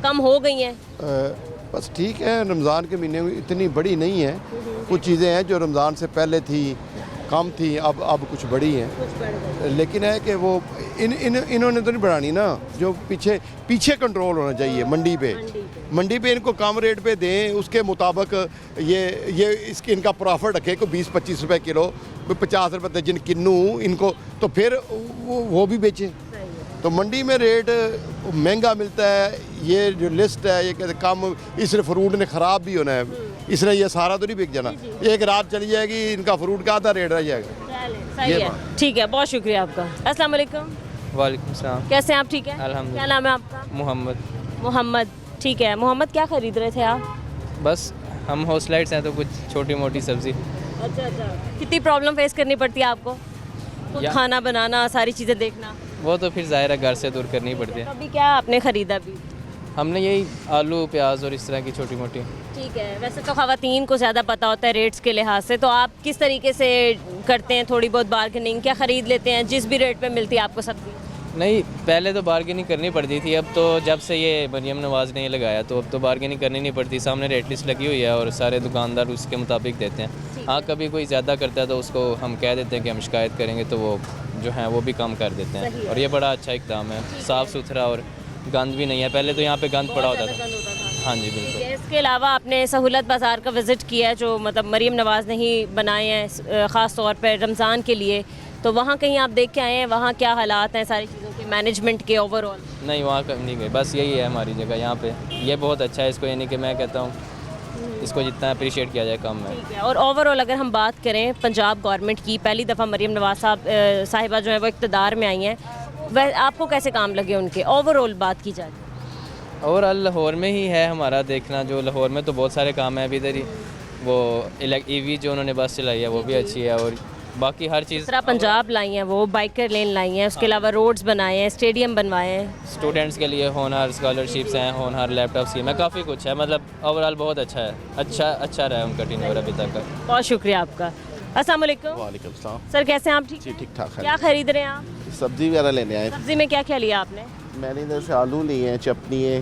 कम हो गई हैं? बस ठीक है, रमज़ान के महीने में इतनी बड़ी नहीं है, कुछ चीज़ें हैं जो रमज़ान से पहले थी, कम थी, अब कुछ बड़ी हैं, लेकिन है कि वो इन्होंने तो नहीं बढ़ानी ना, जो पीछे कंट्रोल होना चाहिए मंडी पे इनको कम रेट पे दें, उसके मुताबिक ये इसके इनका प्रॉफिट रखे को 20-25 रुपए किलो, 50 रुपए दर्जन किन्नू इनको, तो फिर वो भी बेचें। तो मंडी में रेट महंगा मिलता है, ये जो लिस्ट है ये कहते कम, इसलिए फ्रूट ने ख़राब भी होना है, इसलिए ये सारा तो नहीं बिक जाना, एक रात चली जाएगी, इनका फ्रूट का आधा रेट रह जाएगा। सही है, ठीक है, बहुत शुक्रिया आपका। अस्सलाम वालेकुम। वालेकुम सलाम। कैसे हैं आप? ठीक है, अल्हम्दुलिल्लाह। क्या नाम है आपका? मोहम्मद। ठीक है मोहम्मद, क्या खरीद रहे थे आप? बस हम हाउस लाइट्स हैं तो कुछ छोटी मोटी सब्जी। अच्छा, कितनी प्रॉब्लम फेस करनी पड़ती है आपको? खुद खाना बनाना, सारी चीज़ें देखना? वो तो फिर ज़ाहिर है घर से दूर करनी पड़ती है। अभी क्या आपने ख़रीदा? अभी हमने यही आलू प्याज और इस तरह की छोटी मोटी। ठीक है, वैसे तो ख़वातीन को ज़्यादा पता होता है रेट्स के लिहाज से, तो आप किस तरीके से करते हैं थोड़ी बहुत बार्गेनिंग? क्या ख़रीद लेते हैं जिस भी रेट पे मिलती है आपको सब्ज़ी? नहीं, पहले तो बार्गेनिंग करनी पड़ती थी, अब तो जब से ये मरियम नवाज़ ने ये लगाया तो अब तो बार्गेनिंग करनी नहीं पड़ती, सामने रेट लिस्ट लगी हुई है और सारे दुकानदार उसके मुताबिक देते हैं। हाँ, कभी कोई ज़्यादा करता है तो उसको हम कह देते हैं कि हम शिकायत करेंगे, तो वो जो है वो भी कम कर देते हैं, और ये बड़ा अच्छा इक़दाम है, साफ़ सुथरा और गंद भी नहीं है। पहले तो यहाँ पे गंद पड़ा होता था। हाँ जी बिल्कुल। इसके अलावा आपने सहूलत बाज़ार का विज़िट किया है, जो मतलब मरियम नवाज़ ने ही बनाए हैं ख़ास तौर पर रमज़ान के लिए, तो वहाँ कहीं आप देख के आए हैं, वहाँ क्या हालात हैं सारी चीज़ों के, मैनेजमेंट के ओवरऑल? नहीं, वहाँ कहीं नहीं गए, बस यही है हमारी जगह यहाँ पे, ये बहुत अच्छा है, इसको यानी कि मैं कहता हूँ इसको जितना अप्रिशिएट किया जाए कम है। ठीक है, और ओवरऑल अगर हम बात करें पंजाब गवर्नमेंट की, पहली दफ़ा मरियम नवाज़ साहिबा जो है वो इक़्तिदार में आई हैं, वह आपको कैसे काम लगे उनके, ओवरऑल बात की जाए? ओवरऑल लाहौर में ही है हमारा देखना, जो लाहौर में तो बहुत सारे काम हैं, अभी इधर ही वो EV जो उन्होंने बस चलाई है वो भी अच्छी है, और बाकी हर चीज़ दूसरा पंजाब लाई हैं, वो बाइकर लेन लाई हैं, उसके अलावा रोड्स बनाए हैं, स्टेडियम बनवाए हैं, स्टूडेंट्स के लिए होनहार स्कॉलरशिप्स हैं, होनहार लैपटॉप स्कीम है, काफ़ी कुछ है, मतलब ओवरऑल बहुत अच्छा है, अच्छा रहा है उनका टेन्योर अभी तक का। बहुत शुक्रिया आपका। अस्सलाम वालेकुम। वालेकुम सलाम। सर कैसे हैं आप? ठीक ठीक ठाक है। क्या खरीद रहे हैं आप? सब्जी वगैरह लेने आए। सब्जी में क्या क्या लिया आपने? मैंने इधर से आलू लिए हैं, चटनी है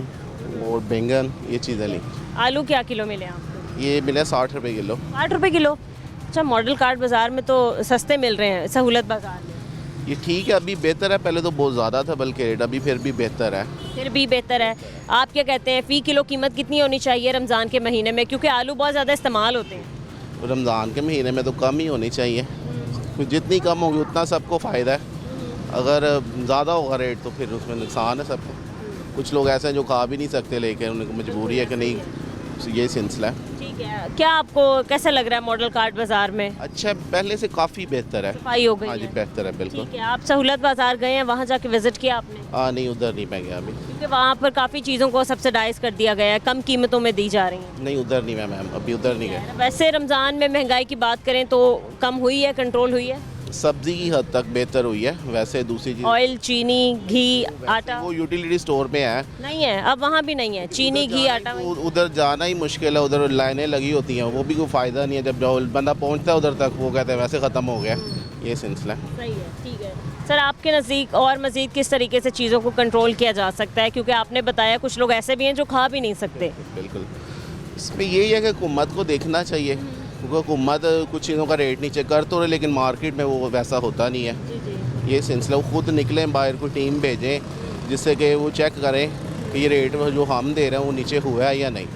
और बैंगन, ये चीज़ें ली। आलू क्या किलो मिले आपको? ये मिले 60 रुपये किलो। 60 रुपये किलो? अच्छा, मॉडल कार्ड बाज़ार में तो सस्ते मिल रहे हैं, सहूलत बाज़ार में ये ठीक है, अभी बेहतर है, पहले तो बहुत ज़्यादा था बल्कि रेट, अभी फिर भी बेहतर है। फिर भी बेहतर है। आप क्या कहते हैं, फ़ी किलो कीमत कितनी होनी चाहिए रमज़ान के महीने में, क्योंकि आलू बहुत ज़्यादा इस्तेमाल होते हैं? रमज़ान के महीने में तो कम ही होनी चाहिए, जितनी कम होगी उतना सबको फ़ायदा है, अगर ज़्यादा होगा रेट तो फिर उसमें नुकसान है सबको। कुछ लोग ऐसे हैं जो खा भी नहीं सकते, लेकिन उनको मजबूरी है कि नहीं, ये सिलसिला है। ठीक है, क्या आपको कैसा लग रहा है मॉडल कार्ड बाज़ार में? अच्छा, पहले से काफ़ी बेहतर है, सफाई हो गई हाँ जी है? बेहतर है बिल्कुल। ठीक है, आप सहूलत बाज़ार गए हैं, वहाँ जाके विज़िट किया आपने? हाँ नहीं, उधर नहीं मैं गया अभी, क्योंकि वहाँ पर काफ़ी चीज़ों को सब्सिडाइज़ कर दिया गया है, कम कीमतों में दी जा रही हैं। नहीं उधर नहीं मैम, अभी उधर नहीं गए। वैसे रमज़ान में महंगाई की बात करें तो कम हुई है, कंट्रोल हुई है? सब्जी की हद तक बेहतर हुई है, वैसे दूसरी चीज़ ऑयल, चीनी, घी, आटा वो यूटिलिटी स्टोर में है, नहीं है, अब वहाँ भी नहीं है, चीनी, घी, आटा उधर जाना ही मुश्किल है, उधर लाइनें लगी होती हैं, वो भी कोई फ़ायदा नहीं है, जब जो बंदा पहुंचता है उधर तक वो कहते हैं वैसे ख़त्म हो गया, ये सिलसिला है। सही है, ठीक है। सर आपके नज़दीक और मज़ीद किस तरीके से चीज़ों को कंट्रोल किया जा सकता है, क्योंकि आपने बताया कुछ लोग ऐसे भी हैं जो खा भी नहीं सकते? बिल्कुल, इसमें यही है कि हुकूमत को देखना चाहिए, क्योंकि हुकूमत कुछ चीज़ों का रेट नीचे कर तो रहे, लेकिन मार्केट में वो वैसा होता नहीं है, ये सिलसिला। वो खुद निकलें बाहर, को टीम भेजें जिससे कि वो चेक करें कि ये रेट जो हम दे रहे हैं वो नीचे हुआ है या नहीं,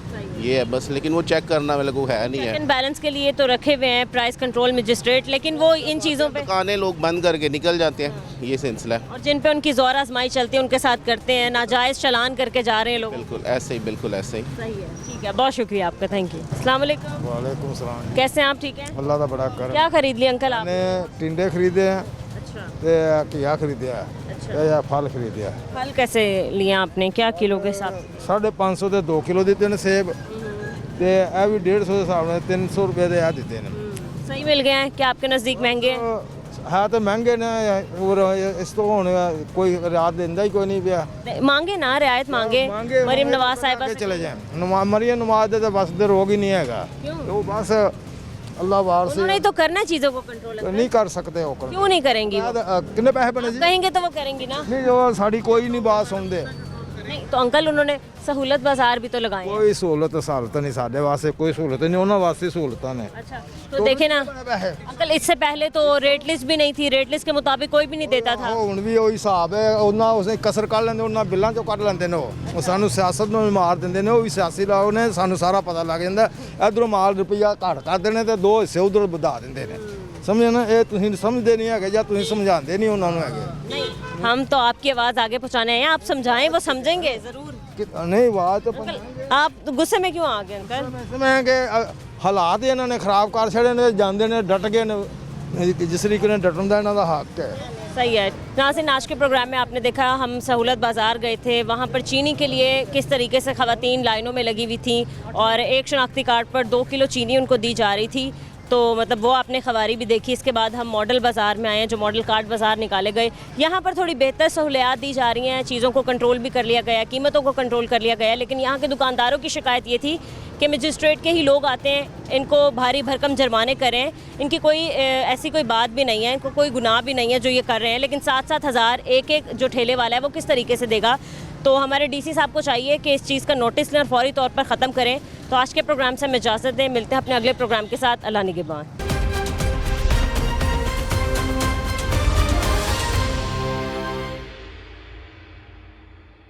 ये है बस, लेकिन वो चेक करना वाले को है नहीं है। बैलेंस के लिए तो रखे हुए हैं प्राइस कंट्रोल मजिस्ट्रेट, लेकिन वो इन चीज़ों पे दुकानें लोग बंद करके निकल जाते हैं, ये सिलसिला है। और जिन पे उनकी ज़ोर आजमाई चलती है उनके साथ करते हैं, नाजायज़ चलान करके जा रहे हैं लोग। बिल्कुल ऐसे ही, बिल्कुल ऐसे ही। सही है, ठीक है, बहुत शुक्रिया आपका, थैंक यू। अस्सलाम वालेकुम। वालेकुम सलाम। कैसे हैं आप? ठीक है, अल्लाह का बड़ा कर। क्या खरीद लिया अंकल आपने? टिंडे खरीदे हैं, अच्छा, घिया खरीदे है, या फल खरीदे है। फल कैसे लिया आपने, क्या किलो के हिसाब? 550 ਦੇ 2 किलो ਦਿੱਤੇ ਨੇ सेब, ਤੇ ਇਹ ਵੀ 150 ਦੇ ਹਿਸਾਬ ਨਾਲ 300 ਰੁਪਏ ਦੇ ਆ ਦਿੱਤੇ ਨੇ। सही मिल गए हैं क्या आपके नज़दीक? महंगे हैं? ਹੈ ਤਾਂ ਮਹਿੰਗੇ ਨੇ ਔਰ ਇਸ ਤੋਂ ਹੁਣ ਕੋਈ ਰਿਆਤ ਦਿੰਦਾ ਹੀ ਕੋਈ ਨਹੀਂ ਪਿਆ मांगे ना रियायत मांगे मरीम नवाज साहिबा से। ਚਲੇ ਜਾਣ ਮਰੀਮ ਨਵਾਜ਼ ਦੇ ਤਾਂ ਬਸ ਦੇ ਰੋਗ ਹੀ ਨਹੀਂ ਹੈਗਾ ਉਹ ਬਸ ਅੱਲਾਹ ਵਾਰ से उन्होंने तो करना है चीजों को कंट्रोल। नहीं कर सकते हो क्यों नहीं करेंगी वो? कितने पैसे बने जी कहेंगे तो वो करेंगी ना। नहीं जो साड़ी कोई नहीं बात सुनते नहीं तो अंकल उन्होंने सहूलत बाजार भी तो लगाए हैं। कोई सहूलत सहूलत नहीं साढ़े वास्ते कोई सहूलत नहीं उन्होंने वास्ते सहूलत ने अच्छा तो देखे ना अंकल इससे पहले तो रेट लिस्ट भी नहीं थी, रेट लिस्ट के मुताबिक कोई भी नहीं देता था। ਹੁਣ ਵੀ ਉਹੀ ਹਿਸਾਬ ਹੈ ਉਹਨਾਂ ਉਸੇ ਕਸਰ ਕੱਢ ਲੈਂਦੇ ਉਹਨਾਂ ਬਿੱਲਾਂ ਚੋਂ ਕੱਢ ਲੈਂਦੇ ਨੇ ਉਹ ਸਾਨੂੰ ਸਿਆਸਤ ਨੂੰ ਵੀ ਮਾਰ ਦਿੰਦੇ ਨੇ ਉਹ ਵੀ ਸਿਆਸੀ ਲਾਓ ਨੇ ਸਾਨੂੰ ਸਾਰਾ ਪਤਾ ਲੱਗ ਜਾਂਦਾ ਇਧਰੋਂ ਮਾਲ ਰੁਪਈਆ ਘੱਟ ਕਰਦੇ ਨੇ ਤੇ ਦੋ ਹਿੱਸੇ ਉਧਰ ਵਧਾ ਦਿੰਦੇ ਨੇ ਸਮਝੇ ਨਾ ਇਹ ਤੁਸੀਂ ਸਮਝਦੇ ਨਹੀਂ ਹੈਗੇ ਜਾਂ ਤੁਸੀਂ ਸਮਝਾਉਂਦੇ ਨਹੀਂ ਉਹਨਾਂ ਨੂੰ ਹੈਗੇ नहीं हम तो आपकी आवाज़ आगे पहुंचाने आए हैं, आप समझाएं वो समझेंगे ज़रूर। ਨਹੀਂ ਆਵਾਜ਼ ਤਾਂ आप तो गुस्से में क्यों आ गए अंकल? ਮੈਂ ਕਿ ਹਾਲਾਤ ਇਹਨਾਂ ਨੇ ਖਰਾਬ ਕਰ ਛੜੇ ਨੇ ਜਾਂਦੇ ਨੇ ਡਟ गए ਨੇ ਜਿਸ ਤਰੀਕੇ ਨਾਲ ਡਟਣ ਦਾ ਇਹਨਾਂ ਦਾ ਹੱਕ ਹੈ। सही है। नाज़रीन आज के प्रोग्राम में आपने देखा हम सहूलत बाज़ार गए थे, वहाँ पर चीनी के लिए किस तरीके से ख़वातीन लाइनों में लगी हुई थी और एक शनाख्ती कार्ड पर 2 किलो चीनी उनको दी जा रही थी। तो मतलब वो आपने खबारी भी देखी। इसके बाद हम मॉडल बाज़ार में आए हैं जो मॉडल कार्ड बाज़ार निकाले गए। यहाँ पर थोड़ी बेहतर सहूलियात दी जा रही हैं, चीज़ों को कंट्रोल भी कर लिया गया, कीमतों को कंट्रोल कर लिया गया। लेकिन यहाँ के दुकानदारों की शिकायत ये थी कि मजिस्ट्रेट के ही लोग आते हैं, इनको भारी भरकम जुर्माने करें, इनकी कोई ऐसी कोई बात भी नहीं है, इनको कोई गुनाह भी नहीं है जो ये कर रहे हैं। लेकिन 7-7 हज़ार एक एक जो ठेले वाला है वो किस तरीके से देगा? तो हमारे डीसी साहब को चाहिए कि इस चीज़ का नोटिस लें और फौरी तौर पर ख़त्म करें। तो आज के प्रोग्राम से हमें इजाज़त दें, मिलते हैं अपने अगले प्रोग्राम के साथ। अल्लाह निगहबान।